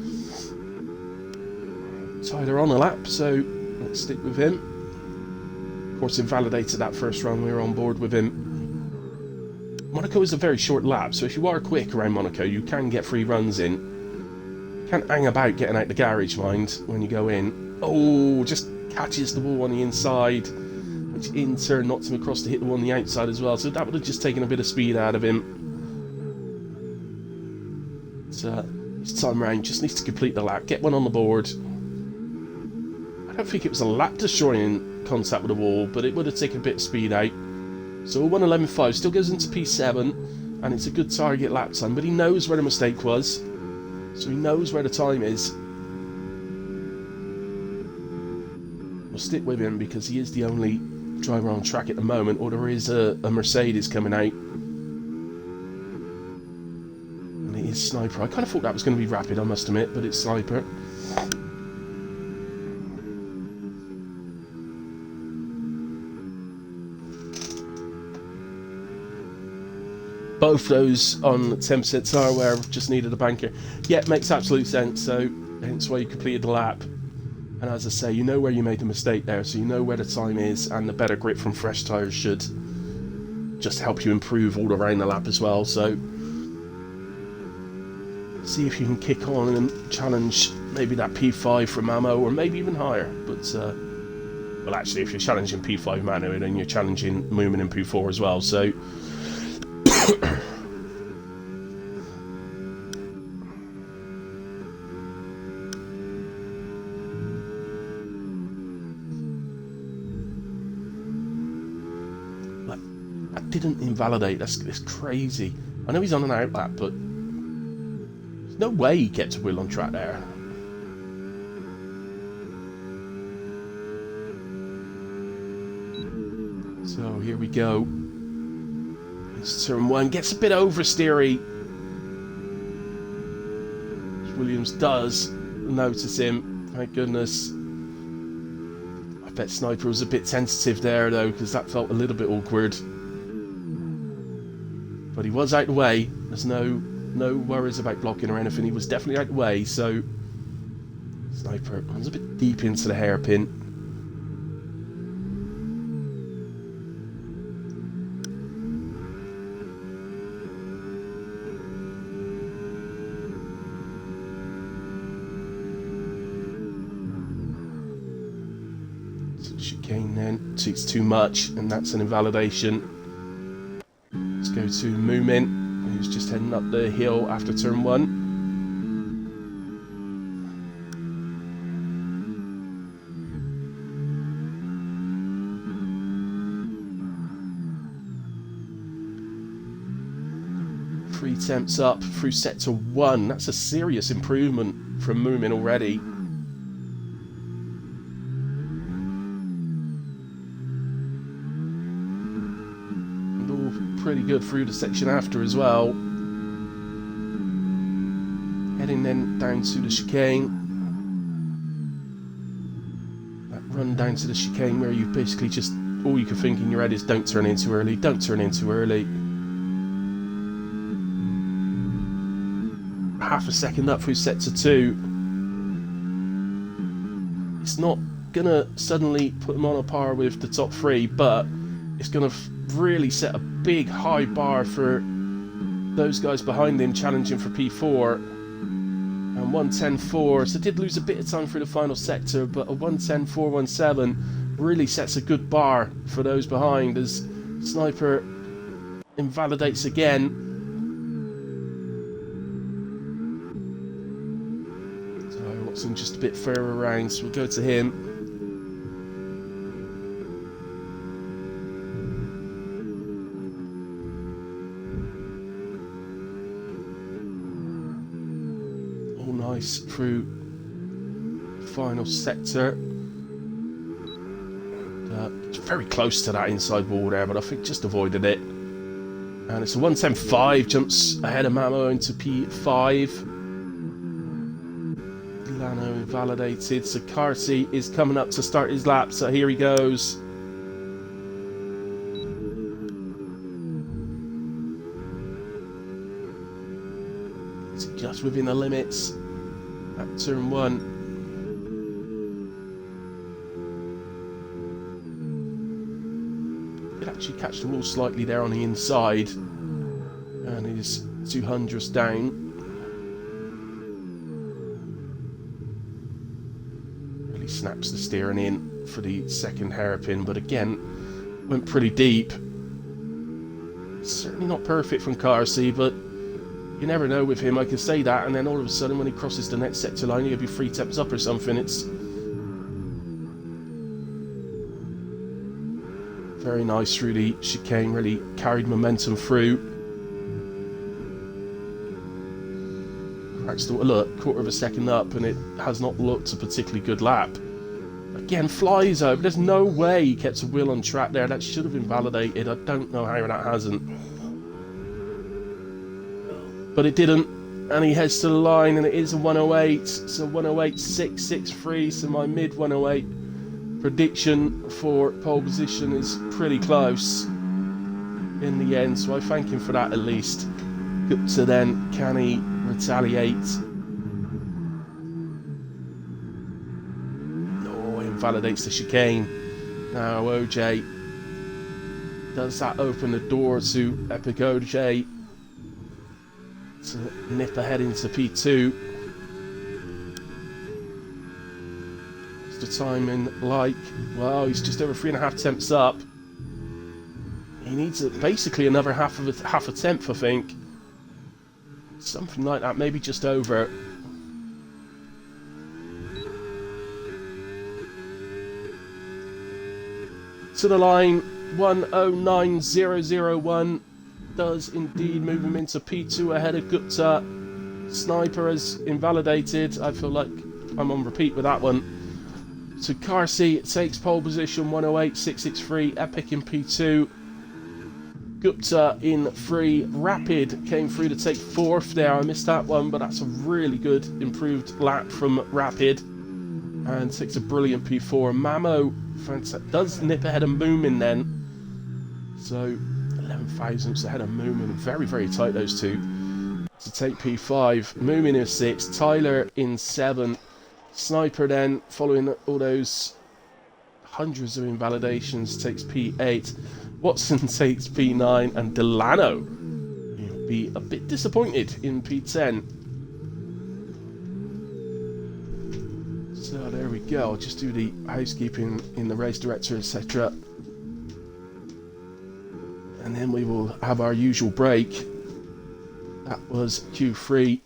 Tyler on a lap, so let's stick with him. Of course, invalidated that first run, we were on board with him. Monaco is a very short lap, so if you are quick around Monaco, you can get 3 runs in. You can't hang about getting out the garage, mind, when you go in. Oh, just catches the wall on the inside, which in turn knocks him across to hit the one on the outside as well, so that would have just taken a bit of speed out of him. So, this time round, just needs to complete the lap, get one on the board. I don't think it was a lap destroying contact with the wall, but it would have taken a bit of speed out. So a 1:11.5 still goes into P7, and it's a good target lap time, but he knows where the mistake was, so he knows where the time is. We'll stick with him because he is the only driver on track at the moment, or there is a Mercedes coming out. And it is Sniper. I kind of thought that was going to be Rapid, I must admit, but it's Sniper. Both those on 10% tire wear just needed a banker. Yeah, it makes absolute sense, so hence why you completed the lap. And as I say, you know where you made the mistake there, so you know where the time is, and the better grip from fresh tyres should just help you improve all around the lap as well. So see if you can kick on and challenge maybe that P5 for Mamo, or maybe even higher. But well, actually, if you're challenging P5 Mano, then you're challenging Moomin and P4 as well. So that didn't invalidate. That's crazy. I know he's on an out lap, but there's no way he gets a wheel on track there. So here we go. It's turn 1, gets a bit oversteery. Williams does notice him, thank goodness. I bet Sniper was a bit tentative there though, because that felt a little bit awkward. But he was out the way. There's no worries about blocking or anything. He was definitely out the way, so Sniper runs a bit deep into the hairpin. Chicane then, it's too much, and that's an invalidation. Let's go to Moomin, who's just heading up the hill after turn 1. Three temps up through sector 1. That's a serious improvement from Moomin already. Pretty good through the section after as well. Heading then down to the chicane. That run down to the chicane where you basically just, all you can think in your head is don't turn in too early, don't turn in too early. Half a second up through sector 2. It's not gonna suddenly put him on a par with the top 3, but it's gonna really set a big high bar for those guys behind him challenging for P4. And 1:10.4, so did lose a bit of time through the final sector, but a 1:10.417 really sets a good bar for those behind as Sniper invalidates again. So Watson just a bit further around, so we'll go to him. Nice through final sector. It's very close to that inside wall there, but I think just avoided it. And it's a 1:10.5, jumps ahead of Mamo into P5. Lano invalidated, so Carty is coming up to start his lap, so here he goes. It's just within the limits. At turn 1. Could actually catch the wall slightly there on the inside, and he's 200s down. Really snaps the steering in for the second hairpin, but again went pretty deep. Certainly not perfect from Carty, but you never know with him. I can say that, and then all of a sudden when he crosses the next sector line, he'll be 3 temps up or something. It's Very nice through the chicane, really carried momentum through. Cracks, look, quarter of a second up, and it has not looked a particularly good lap. Again, flies over. There's no way he kept a wheel on track there. That should have been validated. I don't know how that hasn't. But it didn't. And he heads to the line, and it is a 108. So 108.663. So my mid 108 prediction for pole position is pretty close in the end. So I thank him for that at least. So then, can he retaliate? Validates the chicane. Now OJ, does that open the door to Epic OJ to nip ahead into P2? What's the timing like? Well, he's just over 3.5 tenths up. He needs basically another half a tenth, I think. Something like that, maybe just over. To the line, 109.001 does indeed move him into P2 ahead of Gupta. Sniper has invalidated. I feel like I'm on repeat with that one. So Carsey takes pole position, 108.663. Epic in P2. Gupta in 3. Rapid came through to take 4th there. I missed that one, but that's a really good improved lap from Rapid. And takes a brilliant P4. Mamo does nip ahead of Moomin then. So 11 thousandths ahead of Moomin. Very, very tight, those two. To take P5. Moomin in 6. Tyler in 7. Sniper then, following all those hundreds of invalidations, takes P8. Watson takes P9. And Delano will be a bit disappointed in P10. So there we go. I'll just do the housekeeping in the race director, etc. And then we will have our usual break. That was Q3.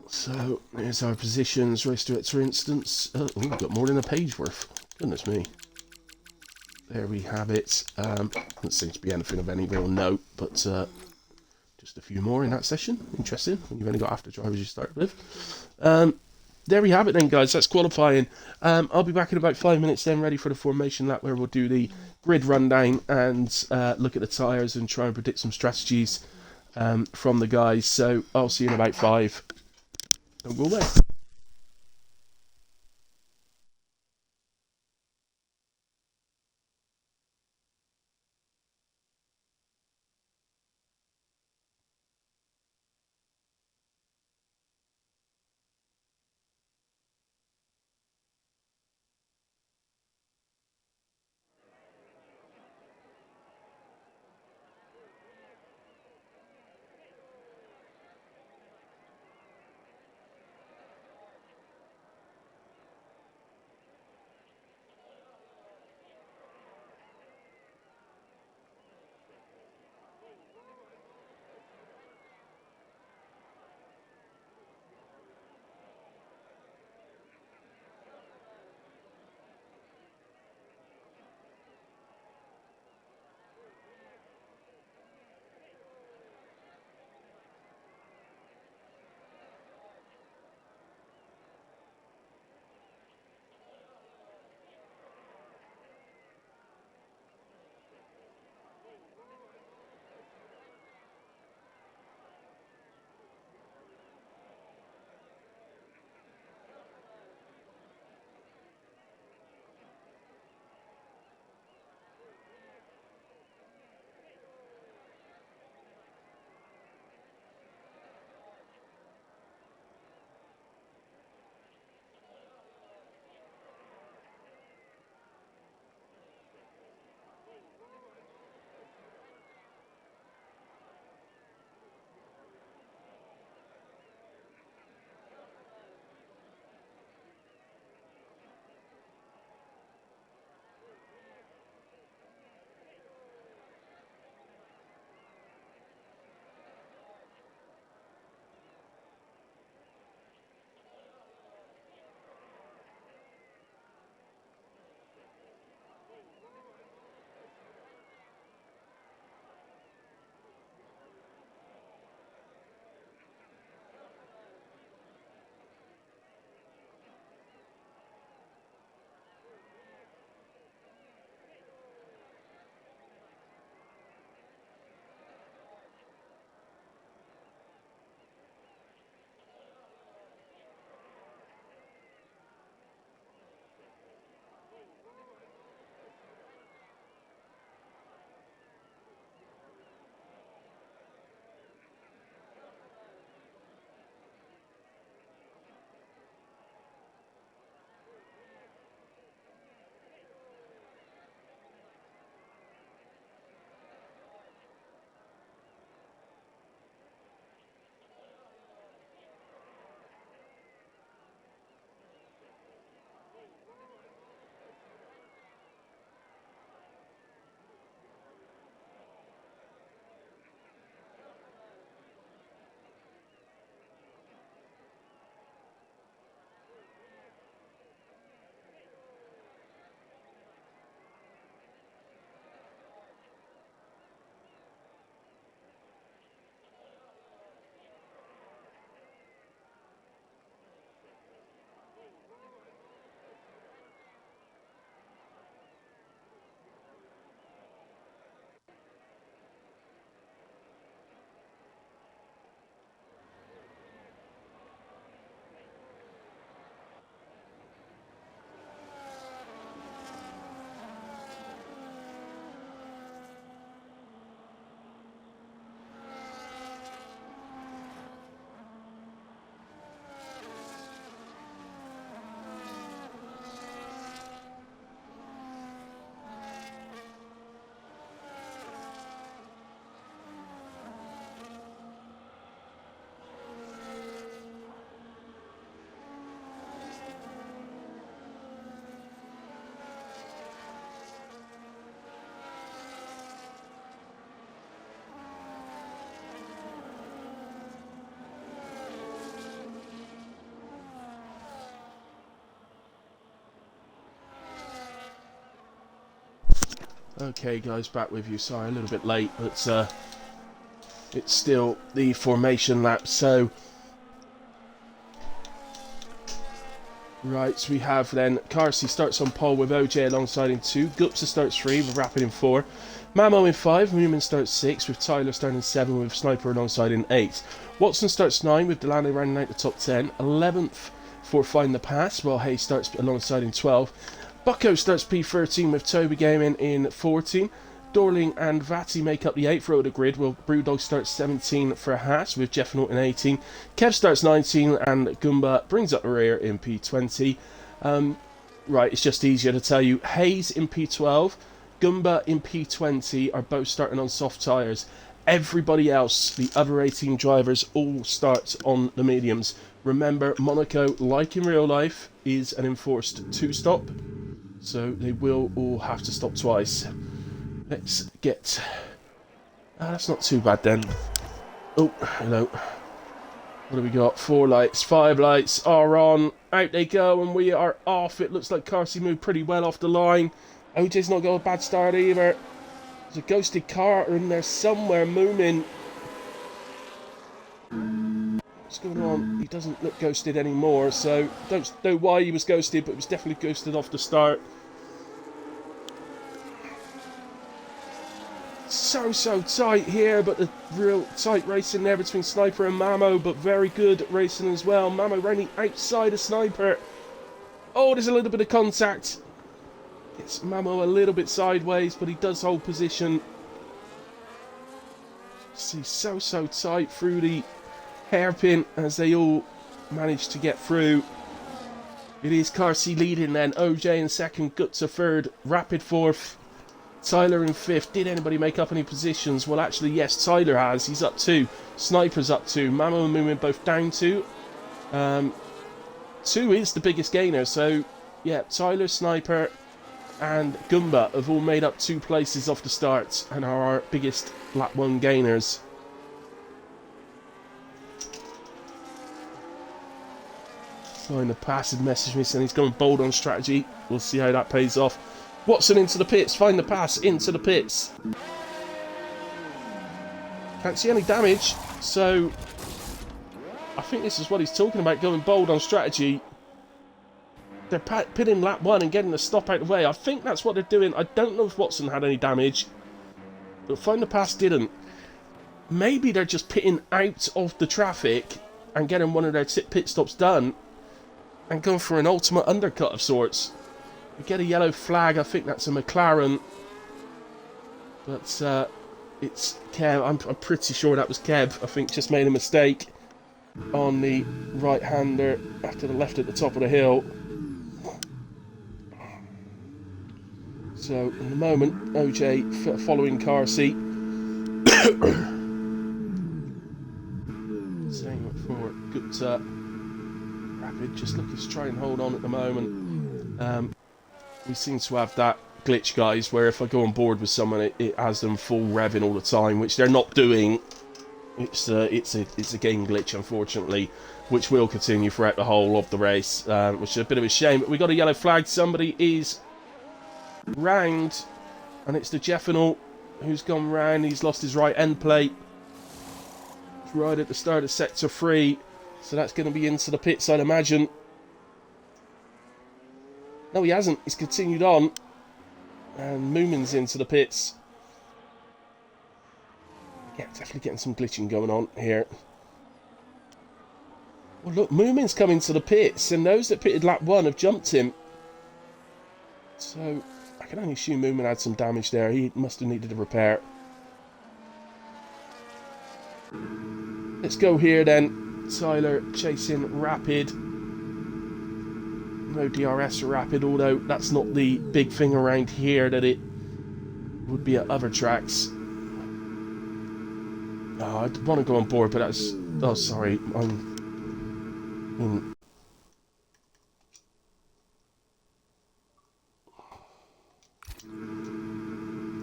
So there's our positions, race director instance. Oh, we've got more than a page worth. Goodness me. There we have it. Doesn't seem to be anything of any real note, but just a few more in that session. Interesting, when you've only got half the drivers you started with. There we have it then, guys. That's qualifying. I'll be back in about 5 minutes then, ready for the formation lap, where we'll do the grid rundown and look at the tyres and try and predict some strategies from the guys. So I'll see you in about 5. Don't go away. Okay, guys, back with you. Sorry, a little bit late, but it's still the formation lap. So, right, so we have then Carsey starts on pole with OJ alongside in 2. Gupsa starts 3 with Rapid in 4. Mamo in 5. Moomin starts 6 with Tyler starting 7 with Sniper alongside in 8. Watson starts 9 with Delano rounding out the top 10. 11th for Find the Pass, while Hayes starts alongside in 12. Bucko starts P13 with Toby Gaming in 14. Dorling and Vati make up the 8th row of the grid, while Brewdog starts 17 for Haas with Jeff Norton in 18. Kev starts 19 and Goomba brings up the rear in P20. Right, it's just easier to tell you. Hayes in P12, Goomba in P20 are both starting on soft tyres. Everybody else, the other 18 drivers, all start on the mediums. Remember, Monaco, like in real life, is an enforced 2-stop. So they will all have to stop twice. Let's get... that's not too bad then. Oh, hello. What do we got? 4 lights, 5 lights are on. Out they go and we are off. It looks like Carsey moved pretty well off the line. OJ's not got a bad start either. There's a ghosted car in there somewhere, Moomin. What's going on? He doesn't look ghosted anymore, so don't know why he was ghosted, but he was definitely ghosted off the start. So tight here, but the real tight racing there between Sniper and Mamo, but very good racing as well. Mamo running outside of Sniper. Oh, there's a little bit of contact. It's Mamo a little bit sideways, but he does hold position. See, so tight through the hairpin as they all manage to get through. It is Carsey leading then, OJ in second, Gutsa third, Rapid fourth, Tyler in 5th. Did anybody make up any positions? Well, actually, yes, Tyler has. He's up 2. Sniper's up 2. Mamo and Moomin both down 2. 2 is the biggest gainer. So, yeah, Tyler, Sniper, and Goomba have all made up 2 places off the start and are our biggest lap 1 gainers. Find the pass and message me saying he's going bold on strategy. We'll see how that pays off. Watson into the pits. Find the pass into the pits. Can't see any damage, so I think this is what he's talking about, going bold on strategy. They're pitting lap 1 and getting the stop out of the way. I think that's what they're doing. I don't know if Watson had any damage, but Find the Pass didn't. Maybe they're just pitting out of the traffic and getting one of their pit stops done and going for an ultimate undercut of sorts. We get a yellow flag. I think that's a McLaren, but it's Kev. I'm pretty sure that was Kev. I think just made a mistake on the right-hander after the left at the top of the hill. So in the moment, OJ following Carsey. Same for Gupta. Rapid just looking to try and hold on at the moment. We seem to have that glitch, guys, where if I go on board with someone, it has them full revving all the time, which they're not doing. It's a game glitch, unfortunately, which will continue throughout the whole of the race, which is a bit of a shame. But we got a yellow flag. Somebody is round, and it's the Jeffinal who's gone round. He's lost his right end plate. He's right at the start of sector 3, so that's going to be into the pits, I'd imagine. No, he hasn't. He's continued on. And Moomin's into the pits. Yeah, definitely getting some glitching going on here. Well, look, Moomin's coming to the pits, and those that pitted lap 1 have jumped him. So, I can only assume Moomin had some damage there. He must have needed a repair. Let's go here then. Tyler chasing Rapid. No DRS for Rapid, although that's not the big thing around here that it would be at other tracks. Oh, I want to go on board, but that's... Oh, sorry.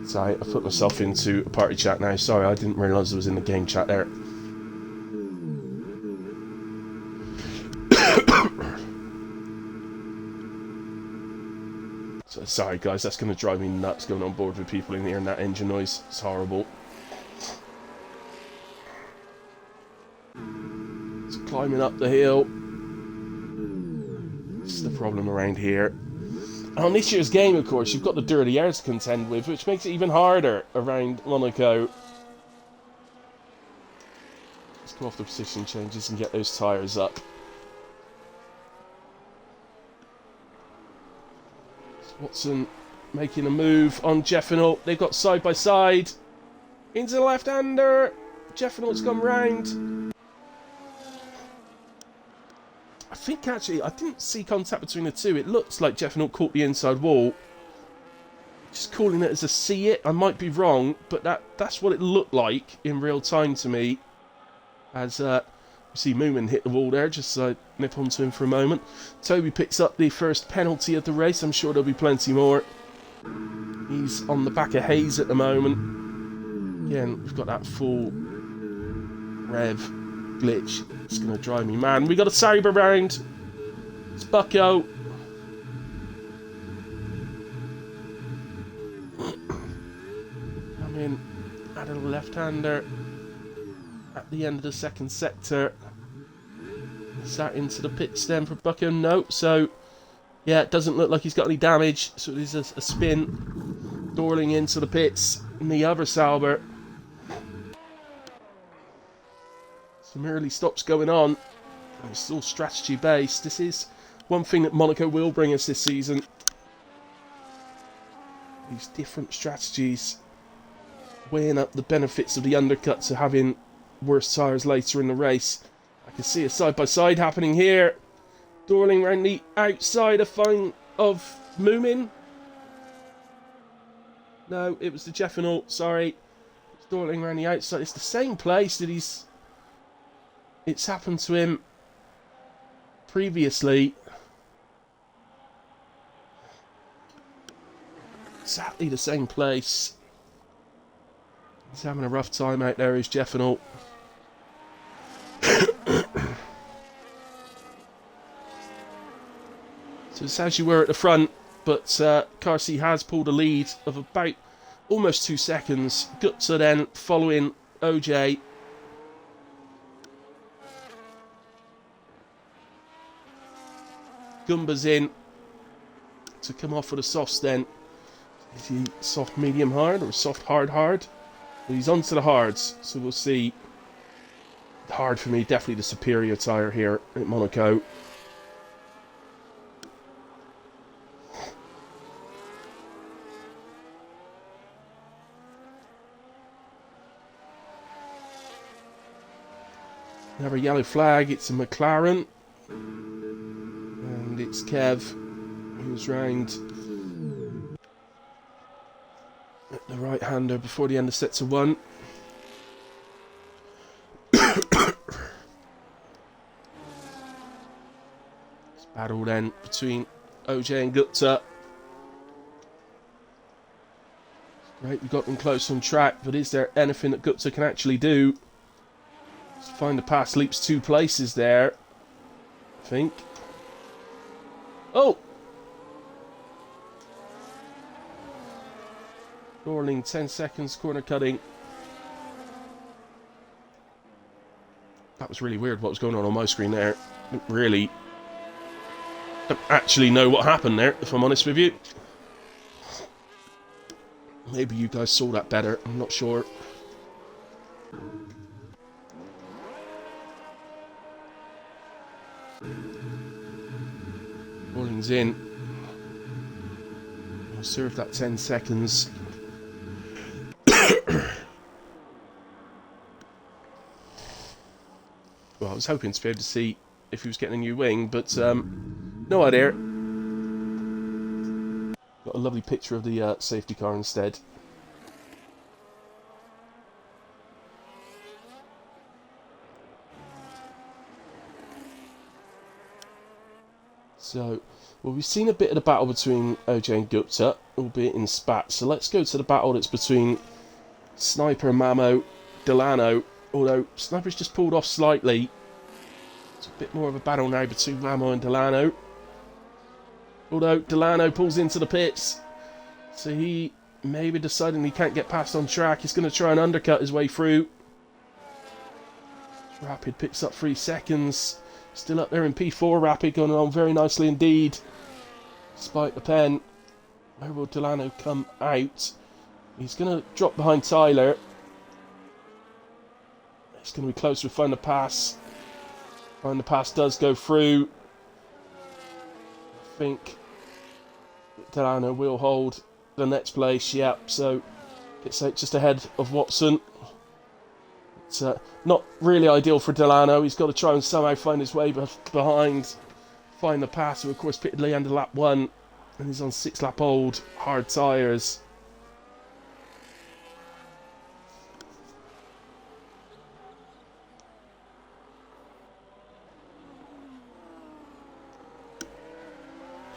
Sorry, I put myself into a party chat now. Sorry, I didn't realise I was in the game chat there. So, sorry guys, that's going to drive me nuts going on board with people in here and that engine noise. It's horrible. It's climbing up the hill. This is the problem around here. And on this year's game, of course, you've got the dirty air to contend with, which makes it even harder around Monaco. Let's go off the position changes and get those tyres up. Watson making a move on Jeffinal. They've got side by side. Into the left-hander. Jeffinal's gone round. I think actually, I didn't see contact between the two. It looks like Jeffinal caught the inside wall. Just calling it as a see it. I might be wrong, but that's what it looked like in real time to me. As we see Moomin hit the wall there, just nip onto him for a moment. Toby picks up the first penalty of the race. I'm sure there'll be plenty more. He's on the back of Hayes at the moment. Again, we've got that full rev glitch. It's going to drive me mad. We got a Sauber round. It's Bucko. I'm in. Add a left-hander at the end of the second sector. Is that into the pit stem for Bucko? No. So, yeah, it doesn't look like he's got any damage. So there's a spin. Dorling into the pits. And the other Sauber. Some early stops going on. It's all strategy based. This is one thing that Monaco will bring us this season. These different strategies. Weighing up the benefits of the undercuts of having worse tyres later in the race. I can see a side-by-side happening here. Dorling round the outside of Moomin. No, it was the Jeffinal, sorry. It's Dorling round the outside. It's the same place that it's happened to him previously. Exactly the same place. He's having a rough time out there, is Jeffinal. So it's as you were at the front, but Carsey has pulled a lead of about almost 2 seconds. Gutsa then following OJ. Gumba's in to come off with a softs then. Is he soft, medium, hard, or soft, hard, hard? Well, he's onto the hards, so we'll see. Hard for me, definitely the superior tyre here at Monaco. Another yellow flag, it's a McLaren. And it's Kev, who's round at the right-hander before the end of sector 1. It's battle then between OJ and Gupta. Great, we got them close on track, but is there anything that Gupta can actually do? Let's find the pass leaps 2 places there, I think. Oh! Dorling, 10 seconds, corner cutting. That was really weird what was going on my screen there. Don't actually know what happened there, if I'm honest with you. Maybe you guys saw that better, I'm not sure. Dorling's in. I'll serve that 10 seconds. Well, I was hoping to be able to see if he was getting a new wing, but no idea. Got a lovely picture of the safety car instead. So, well, we've seen a bit of the battle between OJ and Gupta, albeit in spats. So let's go to the battle that's between Sniper, Mamo, Delano. Although Sniper's just pulled off slightly. It's a bit more of a battle now between Mamo and Delano. Although Delano pulls into the pits. So he maybe deciding he can't get past on track. He's going to try and undercut his way through. Rapid picks up 3 seconds. Still up there in P4. Rapid going on very nicely indeed. Despite the pen. Where will Delano come out? He's going to drop behind Tyler. It's going to be close with Find the Pass. Find the Pass does go through. I think Delano will hold the next place. Yep, so it's just ahead of Watson. It's not really ideal for Delano. He's got to try and somehow find his way behind Find the Pass, who of course pitted Lee under lap 1. And he's on 6 lap old hard tyres.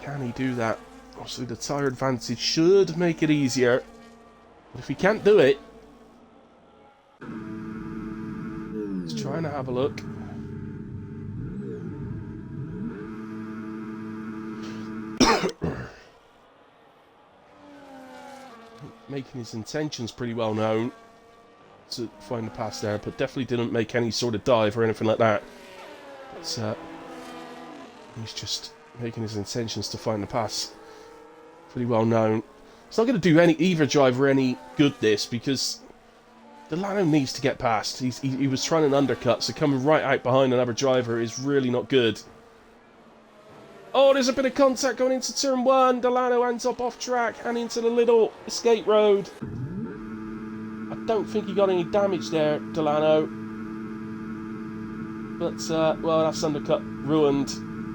Can he do that? Obviously the tyre advantage should make it easier. But if he can't do it, let's try and have a look. Making his intentions pretty well known to Find the Pass there, but definitely didn't make any sort of dive or anything like that. But, he's just making his intentions to Find the Pass pretty well known. It's not going to do either driver any good this, because Delano needs to get past. He was trying an undercut, so coming right out behind another driver is really not good. Oh, there's a bit of contact going into turn 1. Delano ends up off track and into the little escape road. I don't think he got any damage there, Delano. But, well, that's undercut ruined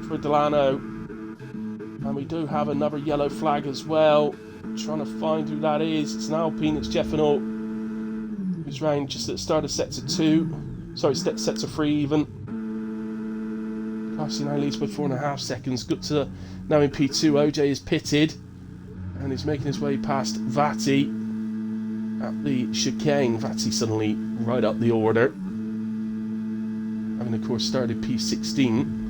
for Delano. And we do have another yellow flag as well. Trying to find who that is. It's an Alpine, it's Jeffinal. Who's round just at the start of sets of 2. Sorry, sets of 3 even. Carson now leads by 4.5 seconds. Got to now in P2. OJ is pitted and he's making his way past Vatti at the chicane. Vatti suddenly right up the order, having of course started P16.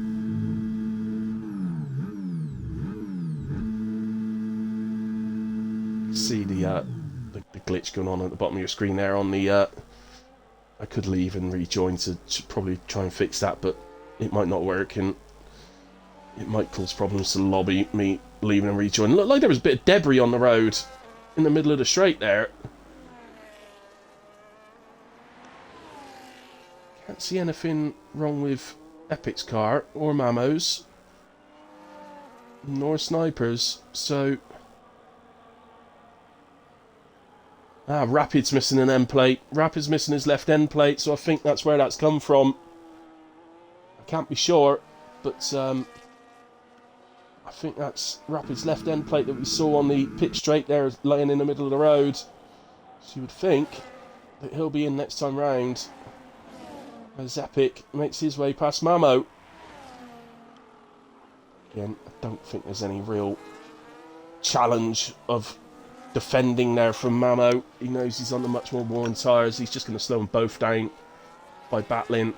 See the glitch going on at the bottom of your screen there on the I could leave and rejoin to probably try and fix that, but it might not work and it might cause problems to the lobby, me leaving and rejoining. Looked like there was a bit of debris on the road in the middle of the straight there. Can't see anything wrong with Epic's car or Mamo's nor Sniper's, so Rapid's missing an end plate. Rapid's missing his left end plate, so I think that's where that's come from. I can't be sure, but I think that's Rapid's left end plate that we saw on the pit straight there, laying in the middle of the road. So you would think that he'll be in next time round as Epic makes his way past Mamo. Again, I don't think there's any real challenge of defending there from Mamo. He knows he's on the much more worn tyres. He's just going to slow them both down by battling.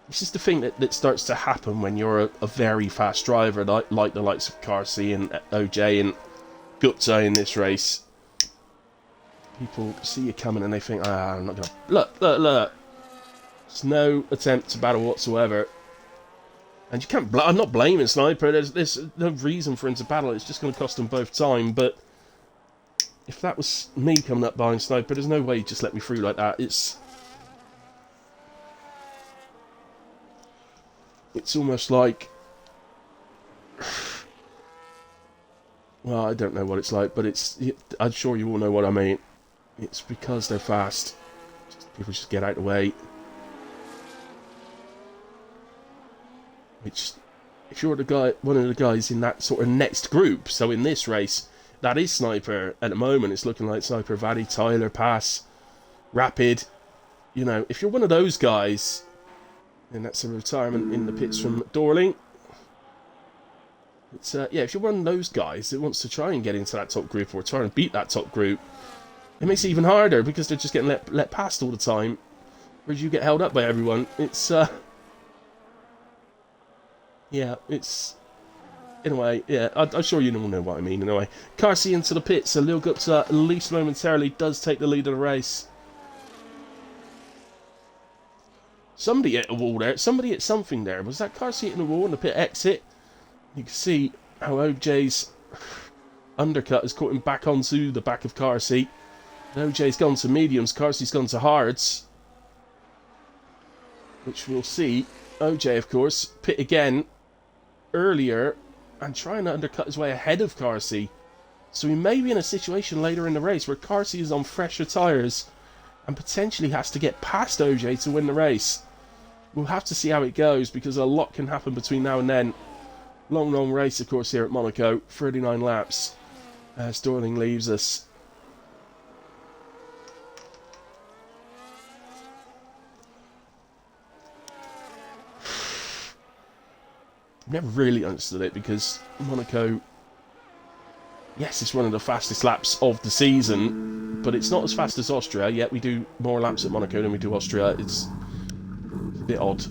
This is the thing that starts to happen when you're a very fast driver, like the likes of Carsey and OJ and Gupta in this race. People see you coming and they think, I'm not going to... Look. There's no attempt to battle whatsoever. And you can't... I'm not blaming Sniper. There's no reason for him to battle. It's just going to cost them both time. But if that was me coming up behind Sniper, there's no way he'd just let me through like that. It's almost like... Well, I don't know what it's like, but I'm sure you all know what I mean. It's because they're fast. People just get out of the way. Which, if you're one of the guys in that sort of next group, so in this race, that is Sniper. At the moment, it's looking like Sniper, Vaddy, Tyler, Pass, Rapid. You know, if you're one of those guys, then that's a retirement in the pits from Dorling. It's yeah, if you're one of those guys that wants to try and get into that top group or try and beat that top group, it makes it even harder because they're just getting let past all the time, whereas you get held up by everyone. It's Yeah, it's... In a way, yeah, I'm sure you all know what I mean, in a way. Carsey into the pits, so Lil Gupta, at least momentarily, does take the lead of the race. Somebody hit a wall there. Somebody hit something there. Was that Carsey hitting the wall in the pit exit? You can see how OJ's undercut has caught him back onto the back of Carsey. OJ's gone to mediums, Carsey's gone to hards. Which we'll see. OJ, of course, pit again earlier and trying to undercut his way ahead of Carsey. So he may be in a situation later in the race where Carsey is on fresher tyres and potentially has to get past OJ to win the race. We'll have to see how it goes because a lot can happen between now and then. Long race, of course, here at Monaco. 39 laps as Dorling leaves us. Never really understood it because Monaco, yes, it's one of the fastest laps of the season, but it's not as fast as Austria, yet we do more laps at Monaco than we do Austria. It's a bit odd.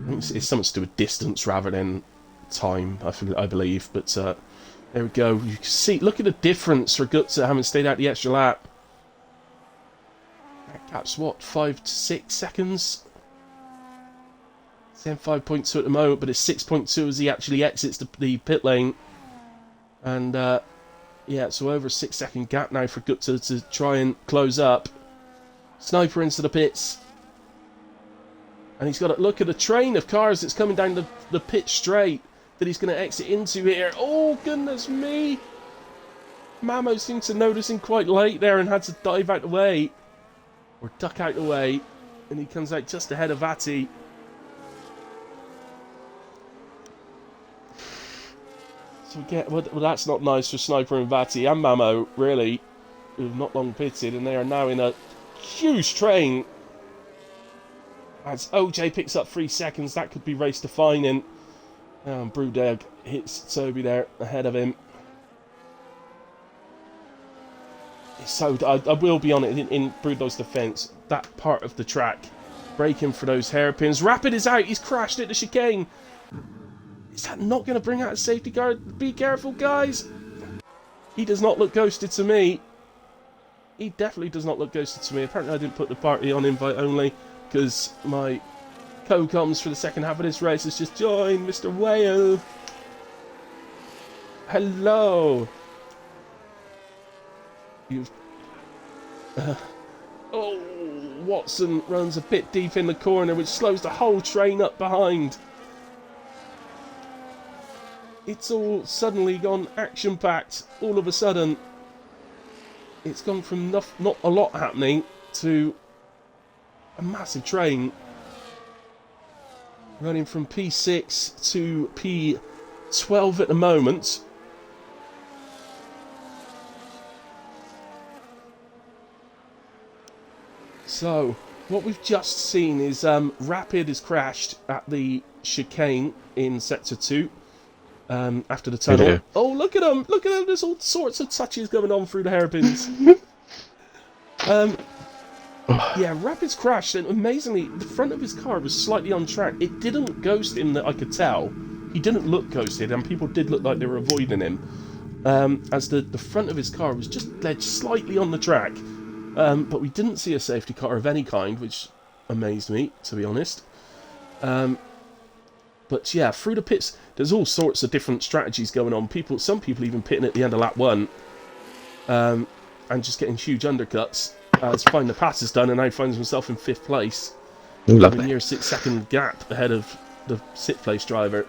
I think it's something to do with distance rather than time, I believe, but there we go. You can see, look at the difference for Gutsa having stayed out the extra lap. That gap's what, 5 to 6 seconds? It's 5.2 at the moment, but it's 6.2 as he actually exits the pit lane. And, yeah, so over a 6-second gap now for Gupta to try and close up. Sniper into the pits. And he's got to look at a train of cars that's coming down the pit straight that he's going to exit into here. Oh, goodness me! Mamo seems to notice him quite late there and had to dive out the way. Or duck out the way. And he comes out just ahead of Vati. So well, that's not nice for Sniper and Vati and Mamo, really, who've not long pitted, and they are now in a huge train. As OJ picks up 3 seconds, that could be race defining. Brewdog hits Toby there ahead of him. So I will be on it in Brewdog's defence. That part of the track, braking for those hairpins. Rapid is out. He's crashed at the chicane. Is that not going to bring out a safety car? Be careful, guys. He does not look ghosted to me. He definitely does not look ghosted to me. Apparently I didn't put the party on invite only because my co-coms for the second half of this race has just joined, Mr. Whale. Hello. You've... oh, Watson runs a bit deep in the corner, which slows the whole train up behind. It's all suddenly gone action-packed. All of a sudden, it's gone from not a lot happening to a massive train running from P6 to P12 at the moment. So, what we've just seen is Rapid has crashed at the chicane in Sector 2. After the tunnel. Yeah. Oh, look at him! Look at him! There's all sorts of touches going on through the hairpins. Yeah, Rapid's crashed, and amazingly, the front of his car was slightly on track. It didn't ghost him that I could tell. He didn't look ghosted, and people did look like they were avoiding him. As the front of his car was just ledged slightly on the track. But we didn't see a safety car of any kind, which amazed me, to be honest. But yeah, through the pits, there's all sorts of different strategies going on. Some people even pitting at the end of lap 1, and just getting huge undercuts. As Find the Pass is done, and now finds himself in 5th place. With a near 6-second gap ahead of the 6th place driver.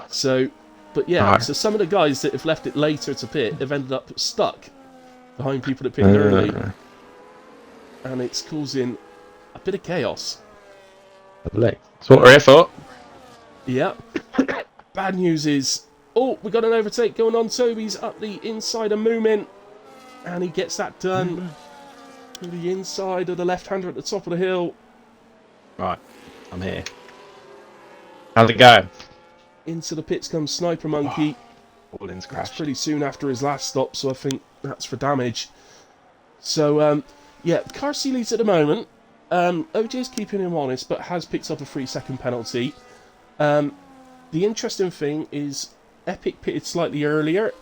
So, but yeah, so some of the guys that have left it later to pit have ended up stuck behind people that pitted early. And it's causing a bit of chaos. Lovely. That's what we're here for. Yeah. Bad news is, oh, we got an overtake going on. Toby's up the inside of Moomin, and he gets that done through the inside of the left-hander at the top of the hill. Right, I'm here. How's it going? Into the pits comes Sniper Monkey. All-in's That's crashed. pretty soon after his last stop, so I think that's for damage. So, yeah, Carsey leads at the moment. OJ's keeping him honest, but has picked up a 3-second penalty. The interesting thing is Epic pitted slightly earlier.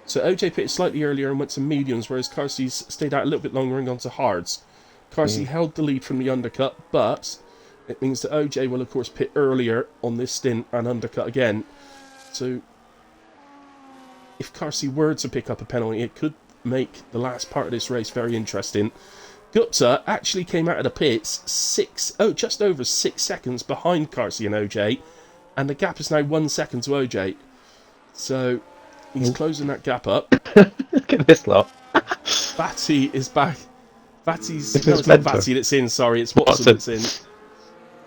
So OJ pitted slightly earlier and went to mediums, whereas Carsey's stayed out a little bit longer and gone to hards. Carsey held the lead from the undercut, but it means that OJ will, of course, pit earlier on this stint and undercut again. So if Carsey were to pick up a penalty, it could make the last part of this race very interesting. Gupta actually came out of the pits just over 6 seconds behind Carsey and OJ, and the gap is now 1 second to OJ. So he's closing that gap up. Look at this lot. Fatty is back. It's is not mental. Fatty that's in, sorry, it's Watson that's in.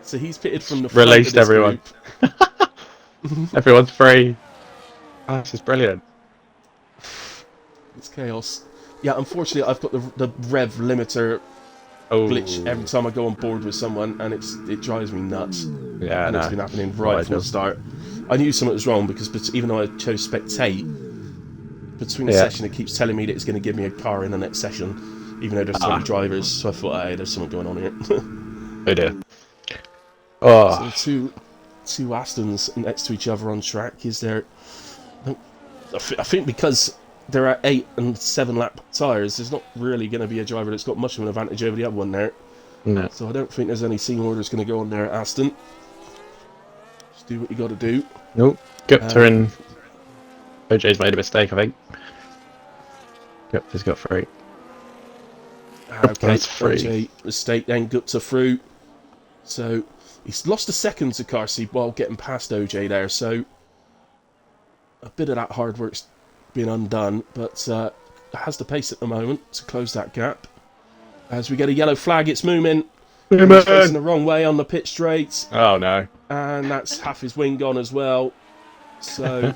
So he's pitted from the front Released of this everyone. group. Everyone's free. Oh, this is brilliant. It's chaos. Yeah, unfortunately, I've got the rev limiter glitch every time I go on board with someone, and it drives me nuts. Yeah, and it's been happening right from the start. I knew something was wrong because even though I chose spectate, between the session it keeps telling me that it's going to give me a car in the next session, even though there's 20 drivers. So I thought, hey, there's something going on here. Oh dear. Oh. So two Astons next to each other on track. Is there? I think because there are 8 and 7 lap tyres, there's not really going to be a driver that's got much of an advantage over the other one there. No. So I don't think there's any scene orders going to go on there at Aston. Just do what you got to do. Nope. Gupta and OJ's made a mistake, I think. Gupta's got 3. Okay, That's free. OJ mistake, then Gupta through. So he's lost a second to Carsey while getting past OJ there. So a bit of that hard work's been undone, but has the pace at the moment to close that gap. As we get a yellow flag, it's Moomin. He's facing the wrong way on the pit straight. Oh no. And that's half his wing gone as well. So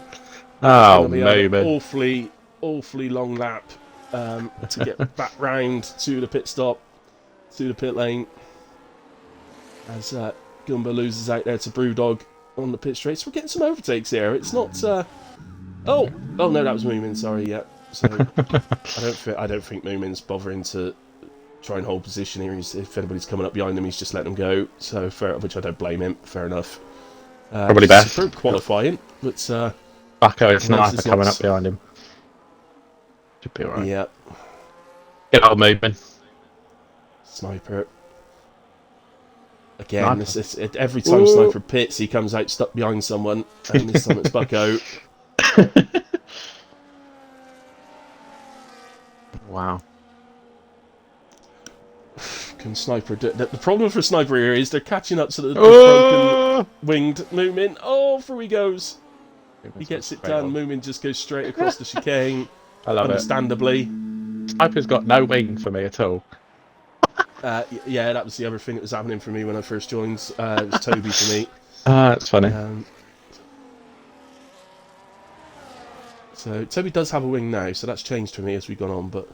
Oh, Moomin. Awfully long lap to get back round to the pit stop, to the pit lane. As Gumba loses out there to Brewdog on the pit straight. So we're getting some overtakes here. It's not... Oh no, that was Moomin, sorry, yeah. So I don't think Moomin's bothering to try and hold position here. If anybody's coming up behind him, he's just letting them go. So which I don't blame him, fair enough. Probably best. Superb qualifying, but Bucko and Sniper coming up behind him. Should be alright. Yeah. Get out of movement. Sniper. Again, every time Sniper pits, he comes out stuck behind someone, and this time it's Bucko. Wow. Can Sniper do the problem for Sniper here is they're catching up to the broken winged Moomin. Oh, through he goes. He gets it done. Moomin just goes straight across the chicane. I love understandably. it. Sniper's got no wing for me at all. Yeah, that was the other thing that was happening for me when I first joined. It was Toby for me. That's funny. So Toby does have a wing now, so that's changed for me as we've gone on. But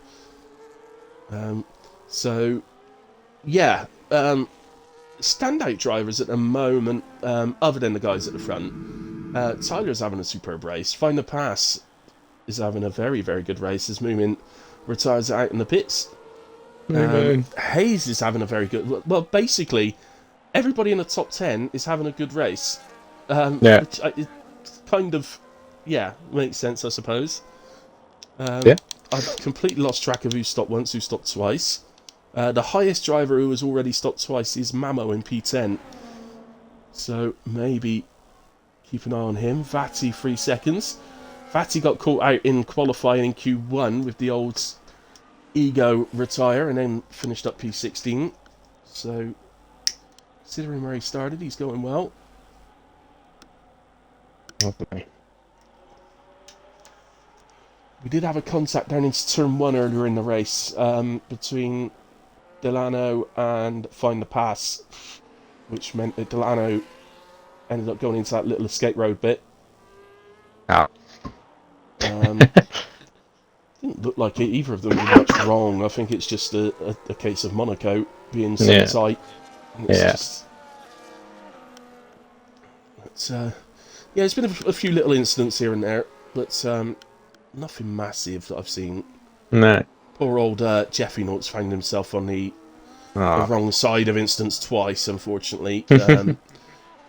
standout drivers at the moment, other than the guys at the front. Tyler's having a superb race. Find the Pass is having a very, very good race as Moomin retires out in the pits. Hayes is having a very good... Well, basically, everybody in the top 10 is having a good race. Which it kind of... Yeah, makes sense, I suppose. I've completely lost track of who stopped once, who stopped twice. The highest driver who has already stopped twice is Mamo in P10. So maybe keep an eye on him. Vati, 3 seconds. Vati got caught out in qualifying in Q1 with the old Ego retire and then finished up P16. So, considering where he started, he's going well. Lovely. We did have a contact down into turn 1 earlier in the race between Delano and Find the Pass, which meant that Delano ended up going into that little escape road bit. Oh. Didn't look like either of them were much wrong. I think it's just a case of Monaco being so tight. It's there's been a few little incidents here and there, but nothing massive that I've seen. No. Poor old Jeffy Naughts found himself on the wrong side of instance twice, unfortunately.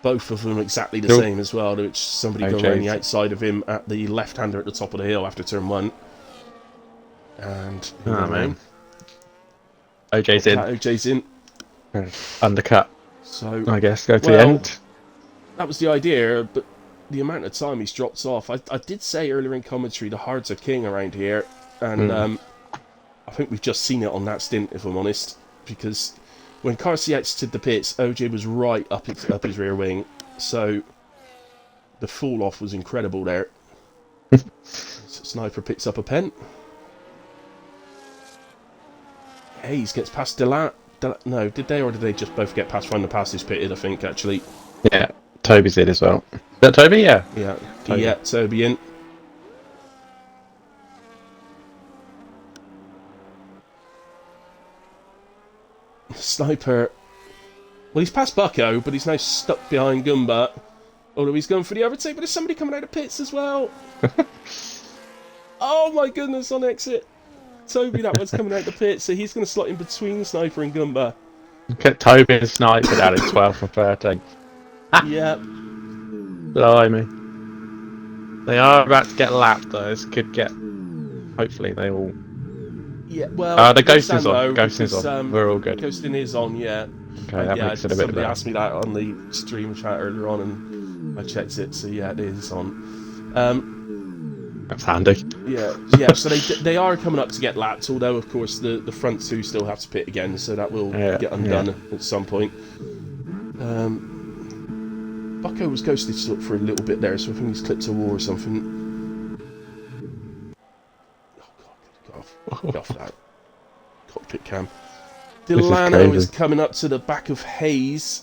both of them exactly the Cool. same as well, which somebody going around the outside of him at the left-hander at the top of the hill after turn 1. And man. OJ's in. OJ's in. Undercut. So I guess go to the end. That was the idea, but the amount of time he's dropped off. I did say earlier in commentary the hards are king around here, and I think we've just seen it on that stint, if I'm honest, because when Carsey exited the pits, OJ was right up his rear wing, so the fall off was incredible there. Sniper picks up a pen. Hayes gets past no, did they, or did they just both get past when the pass is pitted, I think, actually? Yeah, Toby's in as well. Is that Toby? Yeah. Yeah, Toby. Yeah, Toby in. Sniper. Well, he's past Bucko, but he's now stuck behind Gumba. Although he's going for the overtake, but there's somebody coming out of pits as well. Oh my goodness, on exit. Toby, that one's coming out the pit, so he's going to slot in between Sniper and Gumba. Get Toby and Sniper down in 12th and 13th. Yeah. Blimey. They are about to get lapped though. This could get. Hopefully they will. Yeah, well. The ghosting's on. Ghosting's on. We're all good. Ghosting is on, yeah. Okay, that makes it a bit somebody better. asked me that on the stream chat earlier on, and I checked it, so yeah, it is on. That's handy. Yeah. So they are coming up to get lapped, although of course the front two still have to pit again, so that will get undone at some point. Bucko was ghosted for a little bit there, so I think he's clipped a wall or something. Oh God, get off that cockpit cam. Delano is coming up to the back of Hayes.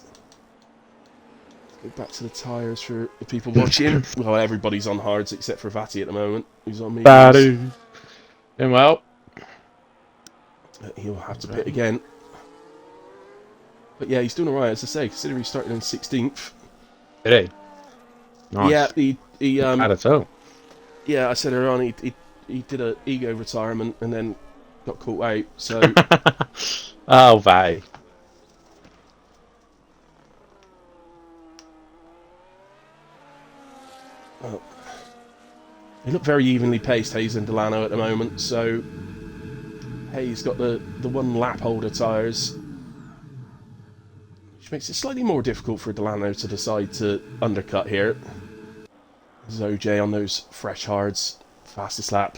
Go back to the tyres for the people watching. Well, everybody's on hards except for Vati at the moment. Who's on mediums. Doing well. He'll have to pit again. But yeah, he's doing alright, as I say, considering he started in 16th. Did he? Nice. Yeah, he Had it all. yeah, I said earlier on, he did a ego retirement and then got caught out, so... Oh, Vay. Well, they look very evenly paced, Hayes and Delano, at the moment, so Hayes got the one lap holder tyres, which makes it slightly more difficult for Delano to decide to undercut here. There's OJ on those fresh hards, fastest lap.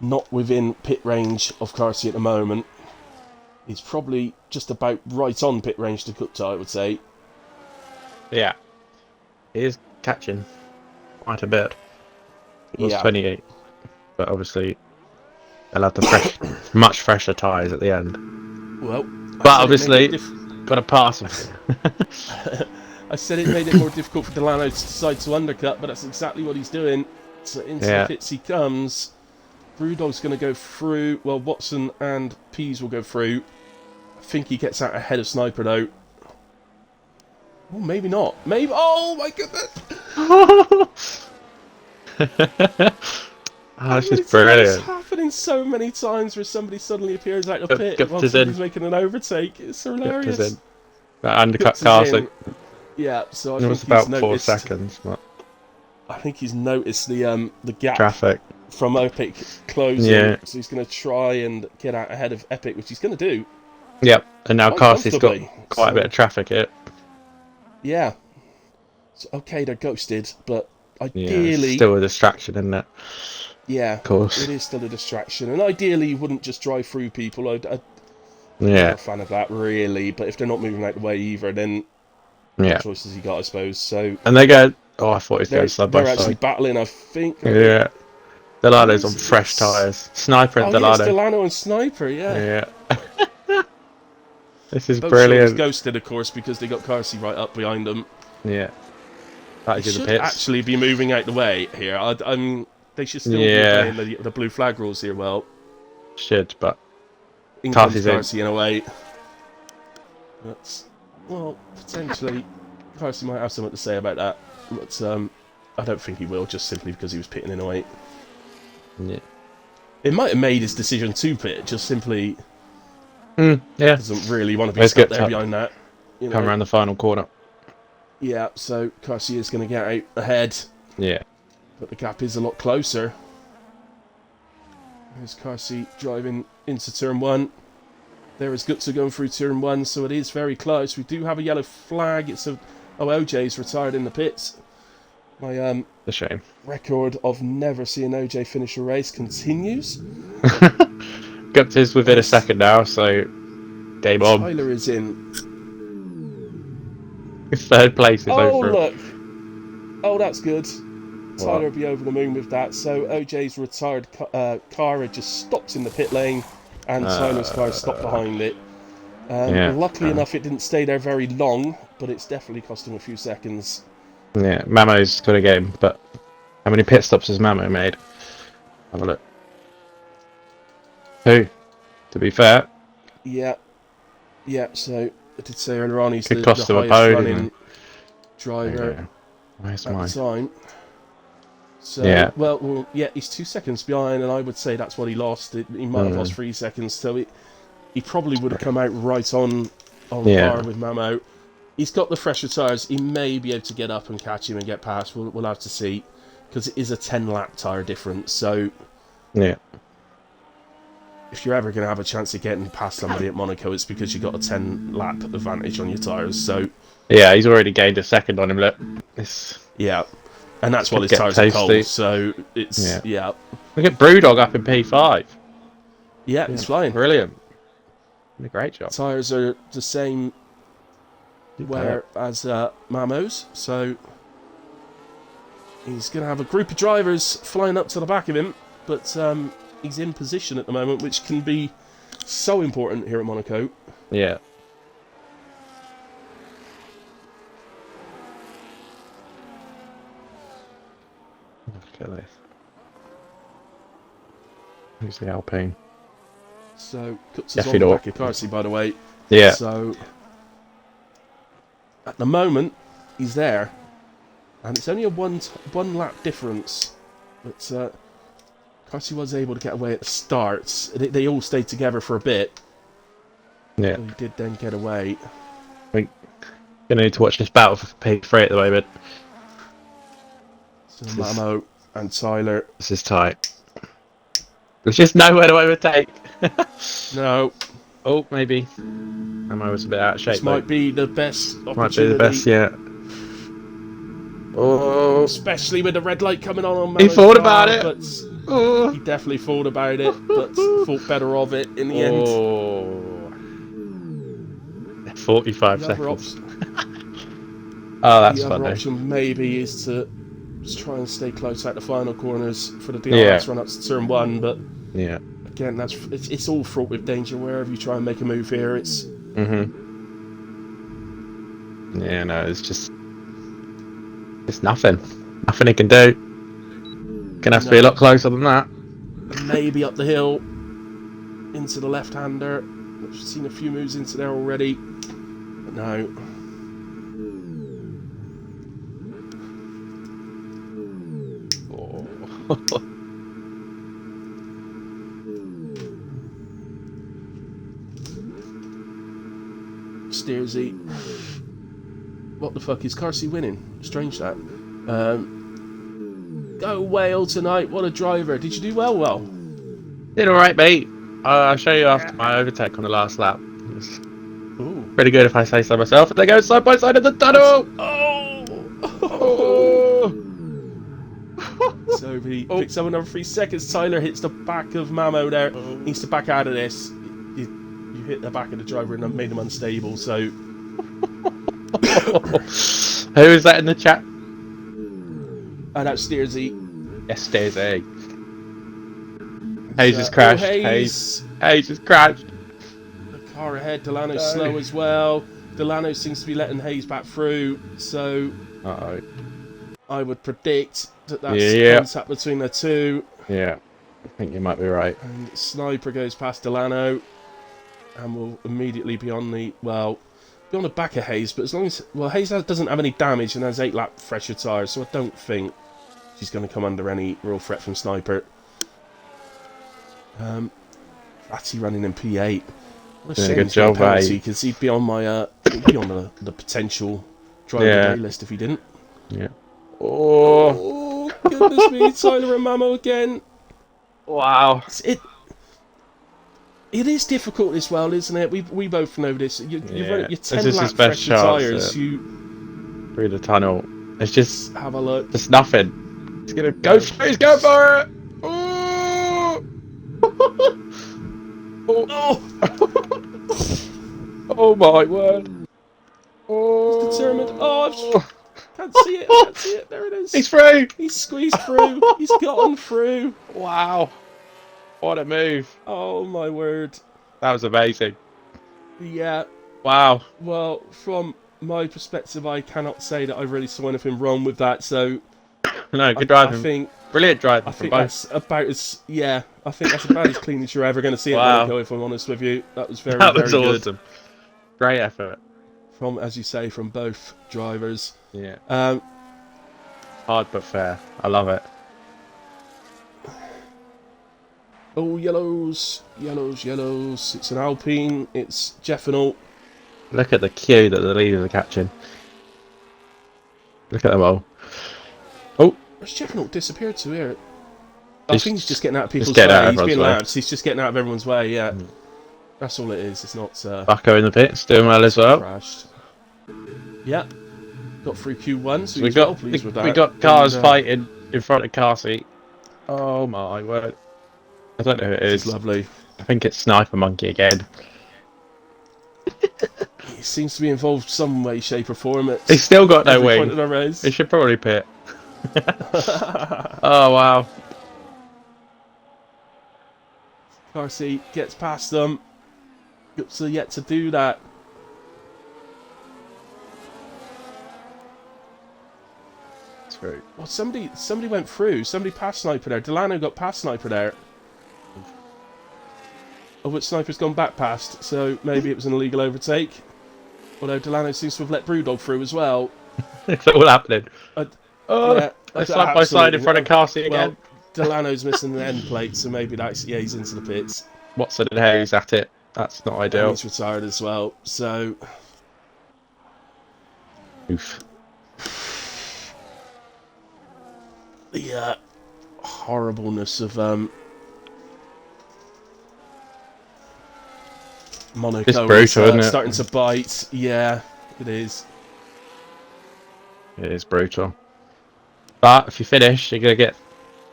Not within pit range of Carsey at the moment. He's probably just about right on pit range to Gupta, I would say. Yeah. He is catching quite a bit. It was 28. But obviously, they'll have the much fresher tyres at the end. Well, but obviously, got to pass him. I said it made it more difficult for Delano to decide to undercut, but that's exactly what he's doing. So into the pits he comes. Brewdog's going to go through. Well, Watson and Pease will go through. I think he gets out ahead of Sniper, though. Oh, maybe not. Maybe. Oh, my goodness. This is brilliant. It's happening so many times where somebody suddenly appears out of the pit while somebody's making an overtake. It's hilarious. That undercut Carsey. Yeah, so I it think was about he's 4 seconds. But... I think he's noticed the gap. Traffic. From Epic closing, yeah. So he's going to try and get out ahead of Epic, which he's going to do. Yep, and now Carsey's got quite a bit of traffic here. Yeah. So, okay, they're ghosted, but ideally... Yeah, still a distraction, isn't it? Yeah, of course. It is still a distraction, and ideally you wouldn't just drive through people. I'm not a fan of that, really, but if they're not moving out the way either, then what choices you got, I suppose. So. And they go... Oh, I thought he was going side by side. They're actually battling, I think. Yeah. Delano's on fresh tyres. Sniper and Delano. Yes, Delano and Sniper, yeah. This is both brilliant. Both ghosted, of course, because they got Carsey right up behind them. Yeah. They should actually be moving out the way here. They should still be playing the blue flag rules here well. Should, but... In comes Carsey in a way. Well, potentially, Carsey might have something to say about that. But I don't think he will, just simply because he was pitting in a way. Yeah. It might have made his decision to pit, just simply doesn't really want to be stuck there behind that. Come around the final corner. Yeah, so Garcia is going to get out ahead, Yeah. but the gap is a lot closer. There's Garcia driving into turn 1. There is Gutsa going through turn 1, so it is very close. We do have a yellow flag. OJ's retired in the pits. My A shame. record of never seeing OJ finish a race continues. Gupta's within a second now, so game on. Tyler is in. Third place is Oh, over. look. Oh, that's good. What? Tyler will be over the moon with that. So OJ's retired car had just stopped in the pit lane, and Tyler's car stopped behind it. Luckily enough, it didn't stay there very long, but it's definitely cost him a few seconds. Yeah, Mamo's got a game, but how many pit stops has Mamo made? Have a look. 2, to be fair. Yeah, so I did say earlier on he's Could the cost him a highest podium. running driver Where's at mine? the time. So, Yeah. well, he's 2 seconds behind, and I would say that's what he lost. He might have lost 3 seconds, so he probably would have come out right on par with Mamo. He's got the fresher tyres. He may be able to get up and catch him and get past. We'll have to see, because it is a 10-lap tyre difference. So, Yeah. if you're ever going to have a chance of getting past somebody at Monaco, it's because you've got a 10-lap advantage on your tyres. So, Yeah, he's already gained a second on him, look. yeah. And that's while his Get tyres are cold. tasty. So, it's, yeah. Look at Brewdog up in P5. Yeah, it's flying. Brilliant. Did a great job. Tyres are the same as Mamo's, so he's going to have a group of drivers flying up to the back of him, but he's in position at the moment, which can be so important here at Monaco. Yeah. Look at this. Who's the Alpine? So, Cuts is on Definitely the back of Carsi, by the way. Yeah. So, at the moment, he's there, and it's only a one lap difference, but Carsi was able to get away at the start. They all stayed together for a bit. Yeah. He did then get away. We're going to need to watch this battle for P3 at the moment. So Mamo and Tyler. This is tight. There's just nowhere to overtake. No. Oh, maybe. Mamo was a bit out of shape. This might be the best opportunity. Might be the best, yeah. Oh. Especially with the red light coming on Mamo's He thought car, about it. But Oh. he definitely thought about it, but thought better of it in the end. Oh. 45 The other seconds. Oh, that's the other funny. option maybe is to just try and stay close at the final corners for the DRS run up to turn 1, but Yeah. again, it's all fraught with danger wherever you try and make a move here. It's Yeah, no, it's nothing. Nothing he can do. Gonna have to be a lot closer than that. maybe up the hill into the left-hander. I've seen a few moves into there already, but no. Oh. Steersy. What the fuck is Carsi winning? Strange that. Go Whale tonight. What a driver. Did you do well? Did alright, mate. I'll show you after my overtake on the last lap. It was Ooh. pretty good if I say so myself. And they go side by side in the tunnel! Oh! So he picks up another 3 seconds. Tyler hits the back of Mamo there. Needs to back out of this. You hit the back of the driver and made him unstable, so... Who is that in the chat? That's Steersy. Yes, there's A. Hayes has crashed. Hayes has crashed. The car ahead. Delano's slow as well. Delano seems to be letting Hayes back through, so... Uh-oh. I would predict that that's contact between the two. Yeah, I think you might be right. And Sniper goes past Delano, and will immediately be on the back of Hayes. But as long as Hayes doesn't have any damage and has 8-lap fresher tyres, so I don't think she's going to come under any real threat from Sniper. Ratty running in P8. What a shame good he's got a job, penalty, because he'd be on my the potential drive the day list if he didn't. Yeah. Oh, Goodness me, Tyler and Mamo again. Wow. It is difficult as well, isn't it? We both know this. You're 10 lap fresh tyres. Through the tunnel. It's just have a look. Just nothing. He's gonna go for it. He's going for it. Oh! Oh! Oh my word. Oh! He's determined. Oh! Can't see it. I can't see it. There it is. He's through. He's squeezed through. He's gotten through. Wow. What a move. Oh my word. That was amazing. Yeah. Wow. Well, from my perspective, I cannot say that I really saw anything wrong with that. So, no, good driving. I think brilliant driving. I think that's about as I think that's about as clean as you're ever going to see it. Monaco, if I'm honest with you, that was very awesome. good. Great effort. From, as you say, from both drivers. Yeah. Hard but fair. I love it. Oh, yellows. It's an Alpine. It's Jeffinal. Look at the queue that the leaders are catching. Look at them all. Oh, where's Jeffinal disappeared to here? I think he's just getting out of people's way. He's being laps. He's just getting out of everyone's way. Yeah, that's all it is. It's not. Bucko in the pits, doing well as well. Crashed. Yeah, got through Q1, so we got pleased with that. We got cars fighting in front of car seat. Oh my word! I don't know who it is. It's lovely. I think it's Sniper Monkey again. He seems to be involved some way, shape, or form. He's still got no wing. He should probably pit. Oh wow! Carcy gets past them. Guts are yet to do that. True. Well, somebody went through. Somebody passed Sniper there. Delano got past Sniper there. Of which Sniper's gone back past, so maybe it was an illegal overtake. Although Delano seems to have let Brewdog through as well. It's all happening. Yeah, side by side in front of Carcy again. Well, Delano's missing the end plate, so maybe that's he's into the pits. Watson and Hayes at it. That's not ideal. And he's retired as well, so. Oof. The horribleness of Monaco. It's brutal, isn't it? Starting to bite. Yeah, it is. It is brutal. But if you finish, you're gonna get,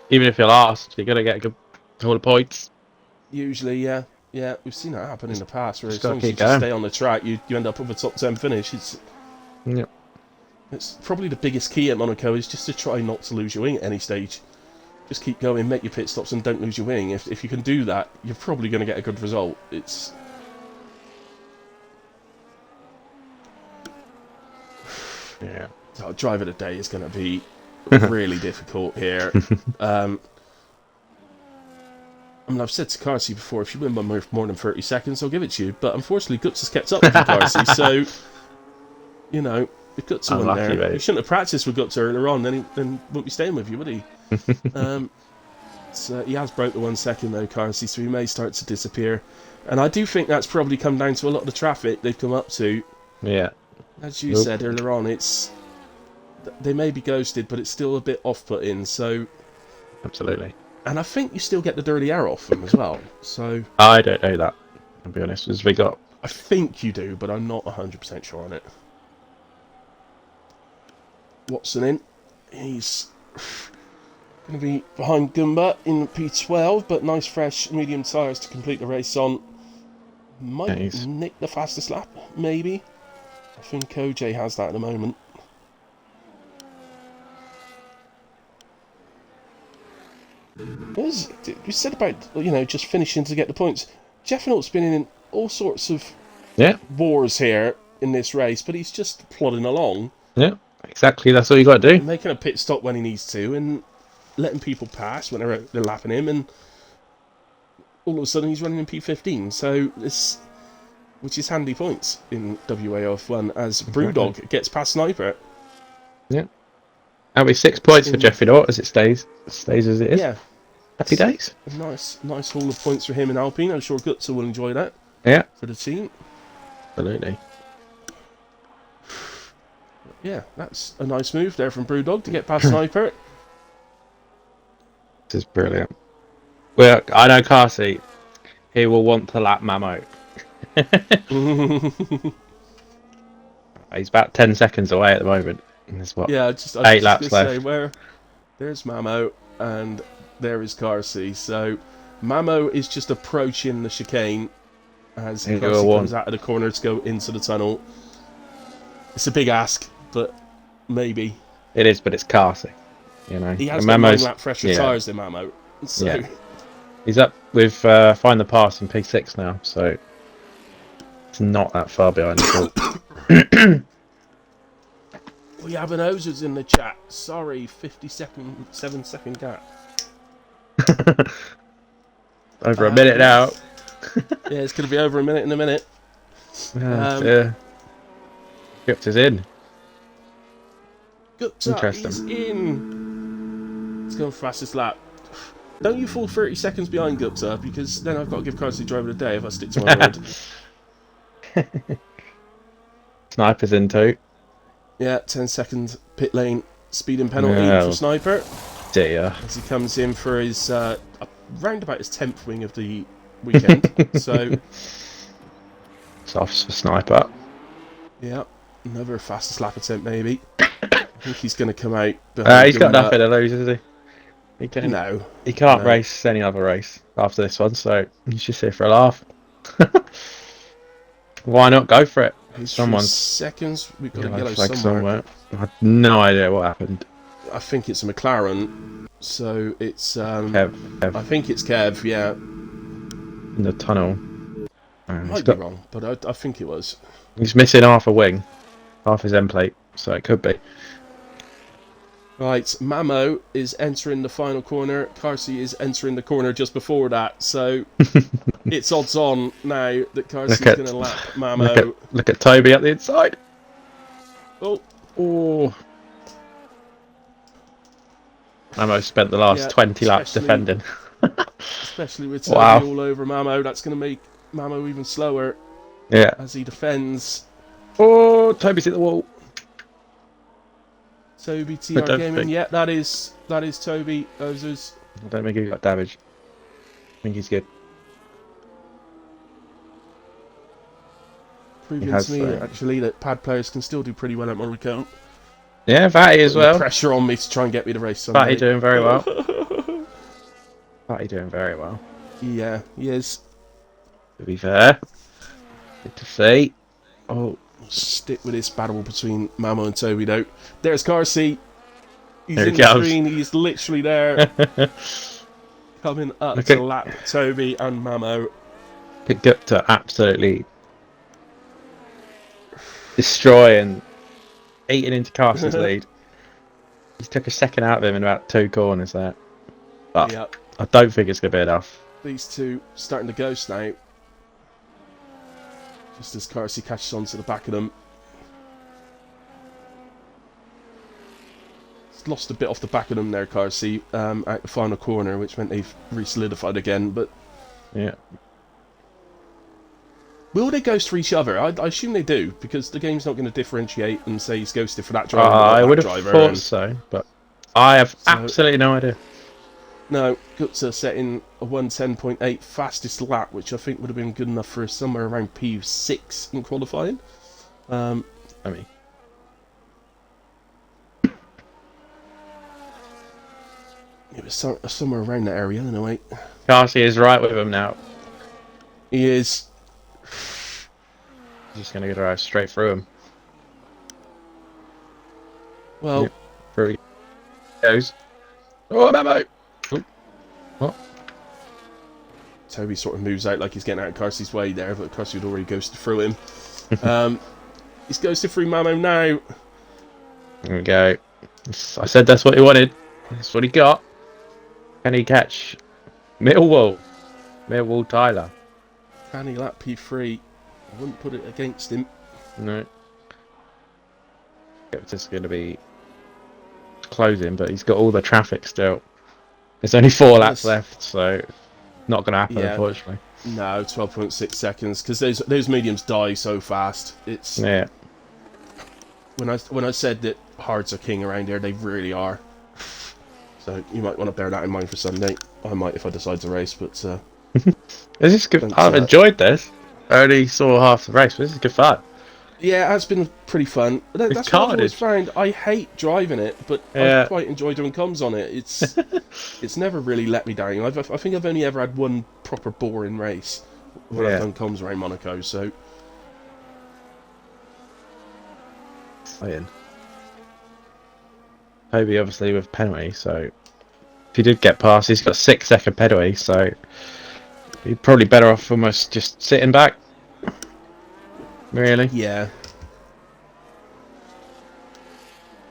even if you're last, you're gonna get a good haul of points. Usually, yeah, we've seen that happen in the past. Where Just as long as you just stay on the track, you end up with a top 10 finish. It's probably the biggest key at Monaco is just to try not to lose your wing at any stage. Just keep going, make your pit stops, and don't lose your wing. If you can do that, you're probably going to get a good result. It's drive of the day is going to be really difficult here. I mean, I've said to Carcy before, if you win by more than 30 seconds, I'll give it to you. But unfortunately, Guts has kept up with you, Carcy. So, you know, if Guts won there, mate. He shouldn't have practiced with Guts earlier on. Then he wouldn't be staying with you, would he? So he has broke the 1 second though, Carcy. So he may start to disappear. And I do think that's probably come down to a lot of the traffic they've come up to. Yeah. As you said earlier on, they may be ghosted, but it's still a bit off-putting. So. Absolutely. And I think you still get the dirty air off them as well. So I don't know that, I'll be honest. As we got, I think you do, but I'm not 100% sure on it. Watson in. He's going to be behind Goomba in P12, but nice fresh medium tyres to complete the race on. Might nick the fastest lap, maybe. I think OJ has that at the moment. We said about, just finishing to get the points. Jeffinal's been in all sorts of wars here in this race, but he's just plodding along. Yeah, exactly. That's all you got to do. Making a pit stop when he needs to, and letting people pass when they're lapping him, and all of a sudden he's running in P15. So this, which is handy points in WAOF1 as Brewdog gets past Sniper. Yeah. That'll be 6 points for Jeffinal as it stays as it is. Yeah. Happy days. A nice haul of points for him in Alpine. I'm sure Gutsa will enjoy that. Yeah. For the team. Absolutely. Yeah, that's a nice move there from Brewdog to get past Sniper. This is brilliant. Well, I know Carsey. He will want to lap Mamo. He's about 10 seconds away at the moment. And there's what? Yeah, I was just 8 gonna laps say left. there's Mamo and there is Carsey. So Mamo is just approaching the chicane as Carsey comes out of the corner to go into the tunnel. It's a big ask, but maybe. It is, but it's Carsey. You know, he has got 9 lap fresher tyres than Mamo. So. Yeah. He's up with Find the Pass in P6 now, so it's not that far behind at all. We have an Ozers in the chat. Sorry, 7-second gap. Over a minute now. Yeah, it's going to be over a minute in a minute. Yeah. Gupta's in. Gupta is in. Let's go fastest lap. Don't you fall 30 seconds behind Gupta, because then I've got to give Carsey driver of the day if I stick to my word. Sniper's in too. Yeah, 10-second pit lane speeding penalty for Sniper. Dear. As he comes in for his round about his 10th wing of the weekend. So Softs for Sniper. Yeah, another fastest lap attempt maybe. I think he's going to come out. He's got nothing to lose, is he? He can't race any other race after this one, so he's just here for a laugh. Why not go for it? Someone's seconds. We've got a yellow flag somewhere. I had no idea what happened. I think it's a McLaren, so it's Kev. I think it's Kev. Yeah, in the tunnel. Might be wrong, but I think it was. He's missing half a wing, half his end plate, so it could be. Right, Mamo is entering the final corner. Carsey is entering the corner just before that, so it's odds on now that Carsey's going to lap Mamo. Look at Toby at the inside. Oh. Mamo spent the last 20 laps defending. Especially with Toby all over Mamo, that's going to make Mamo even slower. Yeah. As he defends. Oh, Toby's hit the wall. Toby TR Gaming, yeah, that is Toby Ozers. I don't think he got damaged. I think he's good. Proving to me actually that pad players can still do pretty well at my account. Yeah, Fatty as well. Pressure on me to try and get me to race Sunday. Fatty doing very well. Fatty doing very well. Yeah, he is. To be fair. Good to see. Oh. Stick with this battle between Mamo and Toby though. There's Carsey. He's there in the screen, he's literally there. Coming up to lap Toby and Mamo. Gupta absolutely destroying, eating into Carsey's lead. He took a second out of him in about 2 corners there. But yep. I don't think it's going to be enough. These two starting to ghost now. Just as Carsey catches on to the back of them. He's lost a bit off the back of them there, Carsey, at the final corner, which meant they've re-solidified again, but... Yeah. Will they ghost for each other? I assume they do, because the game's not going to differentiate and say he's ghosted for that driver. I would have thought so, but I have absolutely no idea. No, Gupta setting a 1:10.8 fastest lap, which I think would have been good enough for somewhere around P6 in qualifying. I mean, it was somewhere around that area, anyway. Carsey is right with him now. He is. He's just going to drive straight through him. Well, through he goes. Oh, Mamo! What? Toby sort of moves out like he's getting out of Carsey's way there, but Carsey had already ghosted through him. He's ghosted through Mamo now. There we go. I said that's what he wanted. That's what he got. Can he catch Millwall? Millwall Tyler. Can he lap P3? I wouldn't put it against him. No. It's just going to be closing, but he's got all the traffic still. There's only 4 laps left, so not going to happen, unfortunately. No, 12.6 seconds, because those mediums die so fast. It's when I said that hards are king around here, they really are. So you might want to bear that in mind for Sunday. I might if I decide to race, but This is good. I've enjoyed this. I only saw half the race, but this is good fun. yeah, it has been pretty fun. It's That's what I've always carnage. found. I hate driving it, but Yeah. I quite enjoy doing comms on it. It's never really let me down. I think I've only ever had one proper boring race when I've done comms around Monaco. So Ian. Toby obviously with penalty, so if he did get past, he's got a 6-second penalty, so he'd probably better off almost just sitting back. Really? yeah.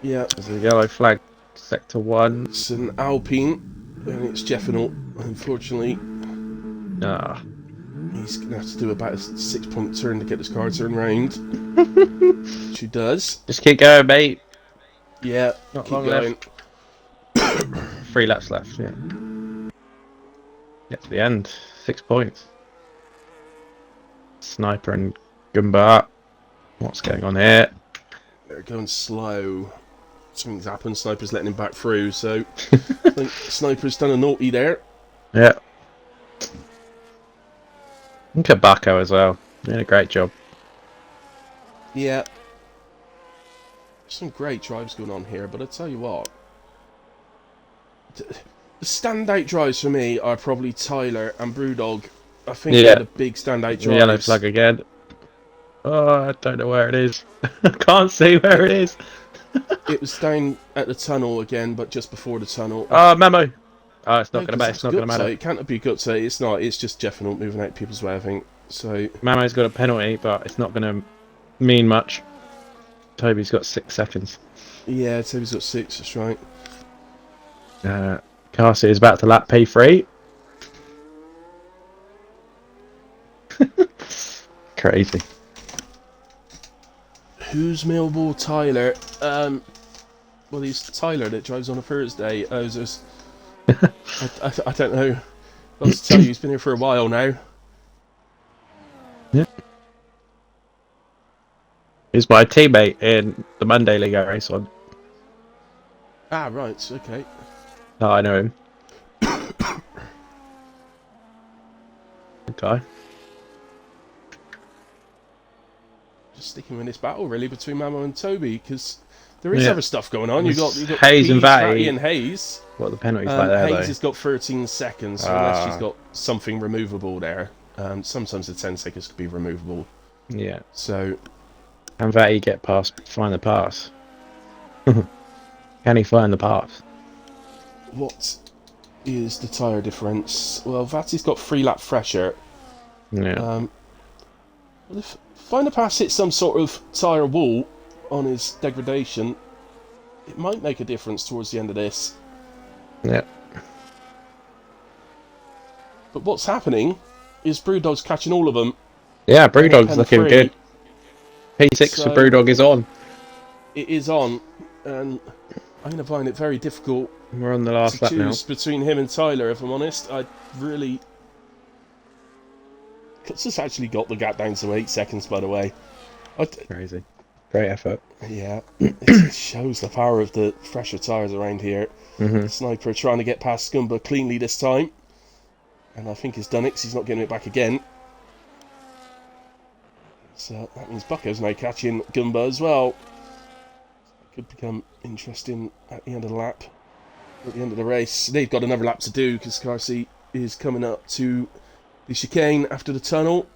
There's a yellow flag, sector 1. It's an Alpine, and it's Jeffinal. Unfortunately, he's going to have to do about a 6-point turn to get his car turned round. Which he does. Just keep going, mate. Yeah, Not keep long going. left. 3 laps left, yeah. Get to the end. 6 points. Sniper and Gumbar. What's going on here? They're going slow. Something's happened. Sniper's letting him back through, so I think Sniper's done a naughty there. Yeah. Look at Baco as well. Doing a great job. Yeah. Some great drives going on here, but I tell you what. The standout drives for me are probably Tyler and Brewdog. I think they're the big standout drives. Yellow flag again. Oh, I don't know where it is. I can't see where it is. It was down at the tunnel again, but just before the tunnel. Oh, memo. Oh, it's not going to matter. It's not going to matter. It can't be good. So it's not. It's just Jeffinal moving out people's way, I think. So Memo's got a penalty, but it's not going to mean much. Toby's got 6 seconds. Yeah, Toby's got 6. That's right. Carsey is about to lap P3. Crazy. Who's Millwall Tyler? Well, he's Tyler that drives on a Thursday. I don't know. I'll have to tell you, he's been here for a while now. Yeah. He's my teammate in the Monday League I race on. Ah, right. Okay. Oh, I know him. Okay. Just sticking in this battle really between Mamo and Toby because there is other stuff going on. You've got Hayes and Fatty and Hayes. What are the penalties like there? Hayes has got 13 seconds, so unless she's got something removable there. Sometimes the 10 seconds could be removable. Yeah. So. Can Vatty get past? Find the pass. Can he find the pass? What is the tyre difference? Well, Vatty's got 3 lap fresher. Yeah. Well, if Find the Pass hits some sort of tyre wall on his degradation, it might make a difference towards the end of this. Yeah. But what's happening is Brewdog's catching all of them. Yeah, Brewdog's looking good. P6 for Brewdog is on. It is on, and I'm going to find it very difficult We're on the last lap now. to choose between him and Tyler, if I'm honest. I really... It's just actually got the gap down to 8 seconds, by the way. Crazy. Great effort. Yeah, it shows the power of the fresher tyres around here. Sniper trying to get past Scumber cleanly this time. And I think he's done it because he's not getting it back again. So that means Bucko's now catching Gumba as well. It could become interesting at the end of the lap. At the end of the race. They've got another lap to do because Carsey is coming up to the chicane after the tunnel.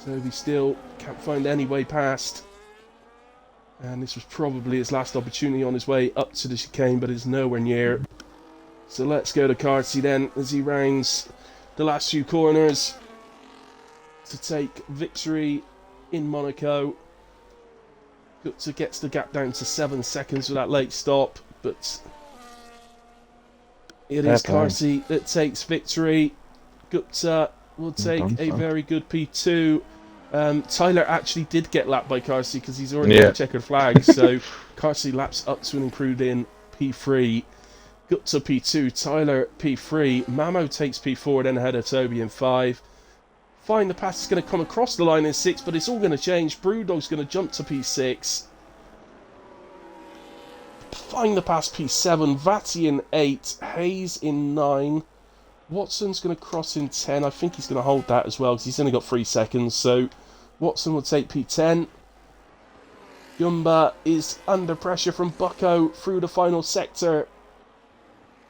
So he still can't find any way past. And this was probably his last opportunity on his way up to the chicane, but is nowhere near. So let's go to Carsey then as he rounds the last few corners to take victory in Monaco. Gupta gets the gap down to 7 seconds with that late stop, but it is Carsey that takes victory. Gupta will take a very good P2. Tyler actually did get lapped by Carsey because he's already got a checkered flag, so Carsey laps up to and including P3. Gupta P2, Tyler P3, Mamo takes P4, then ahead of Toby in 5. Find the Pass is going to come across the line in 6th, but it's all going to change. Brewdog's going to jump to P6. Find the Pass P7. Vati in 8. Hayes in 9. Watson's going to cross in 10. I think he's going to hold that as well because he's only got 3 seconds. So Watson will take P10. Gumba is under pressure from Bucko through the final sector.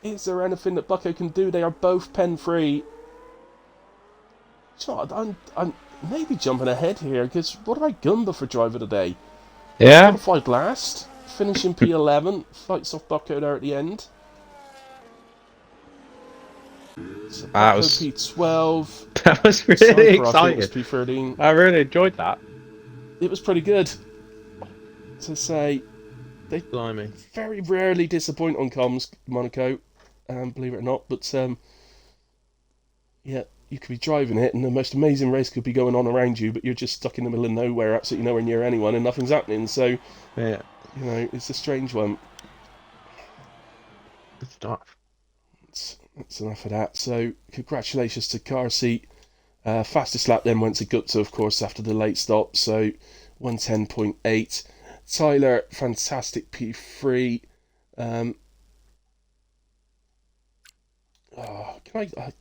Is there anything that Bucko can do? They are both pen free. You know, I'm maybe jumping ahead here because what about Gumba for driver of the day? Yeah. Qualified last, finishing P11, fights off Bucko there at the end. So That was P12. that was really Cypher, I think, exciting. was P13. I really enjoyed that. It was pretty good. To say, they Blimey. very rarely disappoint on comms, Monaco, believe it or not. But yeah, you could be driving it, and the most amazing race could be going on around you, but you're just stuck in the middle of nowhere, absolutely nowhere near anyone, and nothing's happening. So, Yeah. you know, it's a strange one. Good stuff. That's enough of that. So, congratulations to car seat. Fastest lap then went to Gupta, of course, after the late stop. So, 110.8. Tyler, fantastic P3. Can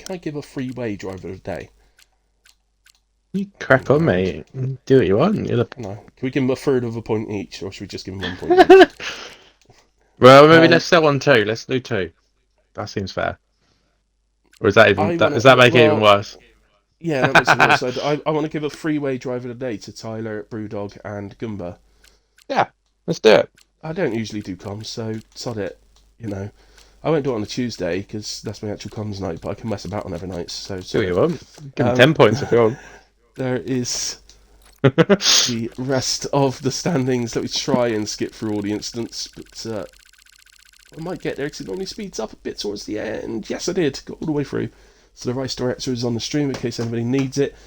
I give a freeway driver of the day? You crack on, mate. Do what you want. No. Can we give him a third of a point each, or should we just give him 1 point each? Well, maybe let's sell on 2. Let's do 2. That seems fair. Or is that even? Does that make it even worse? Yeah, that makes it worse. I want to give a freeway driver of the day to Tyler, Brewdog, and Gumba. Yeah, let's do it. I don't usually do comms, so sod it. You know, I won't do it on a Tuesday because that's my actual comms night, but I can mess about on every night. So Do what you want. Give him 10 points if you want. There is the rest of the standings. Let me try and skip through all the incidents, but I might get there because it normally speeds up a bit towards the end. Yes, I did. Got all the way through. So the race director is on the stream in case anybody needs it.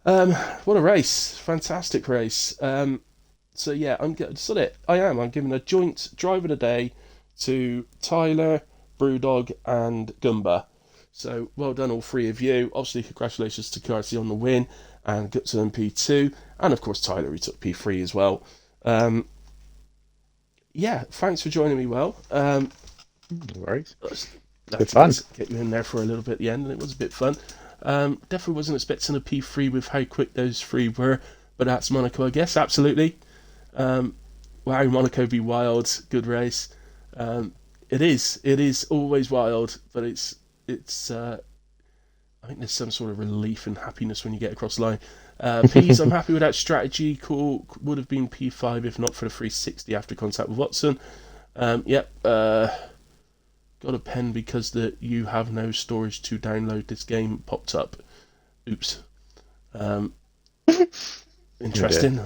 What a race. Fantastic race. So yeah, I'm giving a joint driver of the day to Tyler, Brewdog, and Gumba. So well done, all 3 of you. Obviously, congratulations to Carty on the win, and Gupta in P2, and of course Tyler, who took P3 as well. Yeah, thanks for joining me. Well, No worries. Good fun. Get you in there for a little bit at the end, and it was a bit fun. Definitely wasn't expecting a P3 with how quick those 3 were, but that's Monaco, I guess. Absolutely. Wow, Monaco be wild. Good race. It is always wild, but it's I think there's some sort of relief and happiness when you get across the line. P's, I'm happy with that strategy. Cool, would have been P5 if not for the 360 after contact with Watson. Yep. Got a pen because you have no storage to download this game popped up. Oops. Interesting.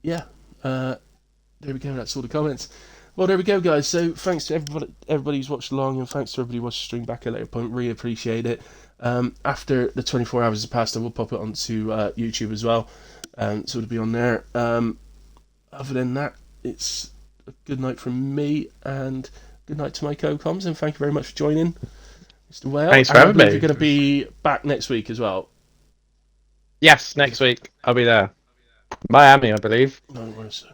Yeah. There we go. That's all the comments. Well, there we go, guys. So thanks to everybody who's watched along, and thanks to everybody who watched the stream back at a later point. Really appreciate it. After the 24 hours has passed, I will pop it onto YouTube as well. So it'll be on there. Other than that, it's a good night from me, and good night to my co-coms, and thank you very much for joining, Mr. Whale. Thanks for having me. You're going to be back next week as well. Yes, next week I'll be there. Miami, I believe. No worries.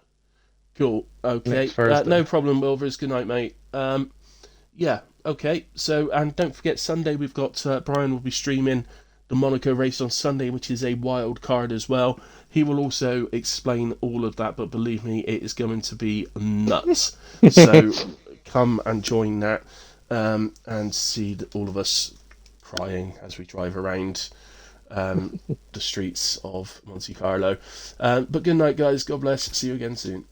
Cool. Okay. Next Thursday. No problem, Wilvers. Good night, mate. Yeah. Okay. So, and don't forget, Sunday we've got Brian will be streaming the Monaco race on Sunday, which is a wild card as well. He will also explain all of that, but believe me, it is going to be nuts. So come and join that and see all of us crying as we drive around the streets of Monte Carlo. But good night, guys. God bless. See you again soon.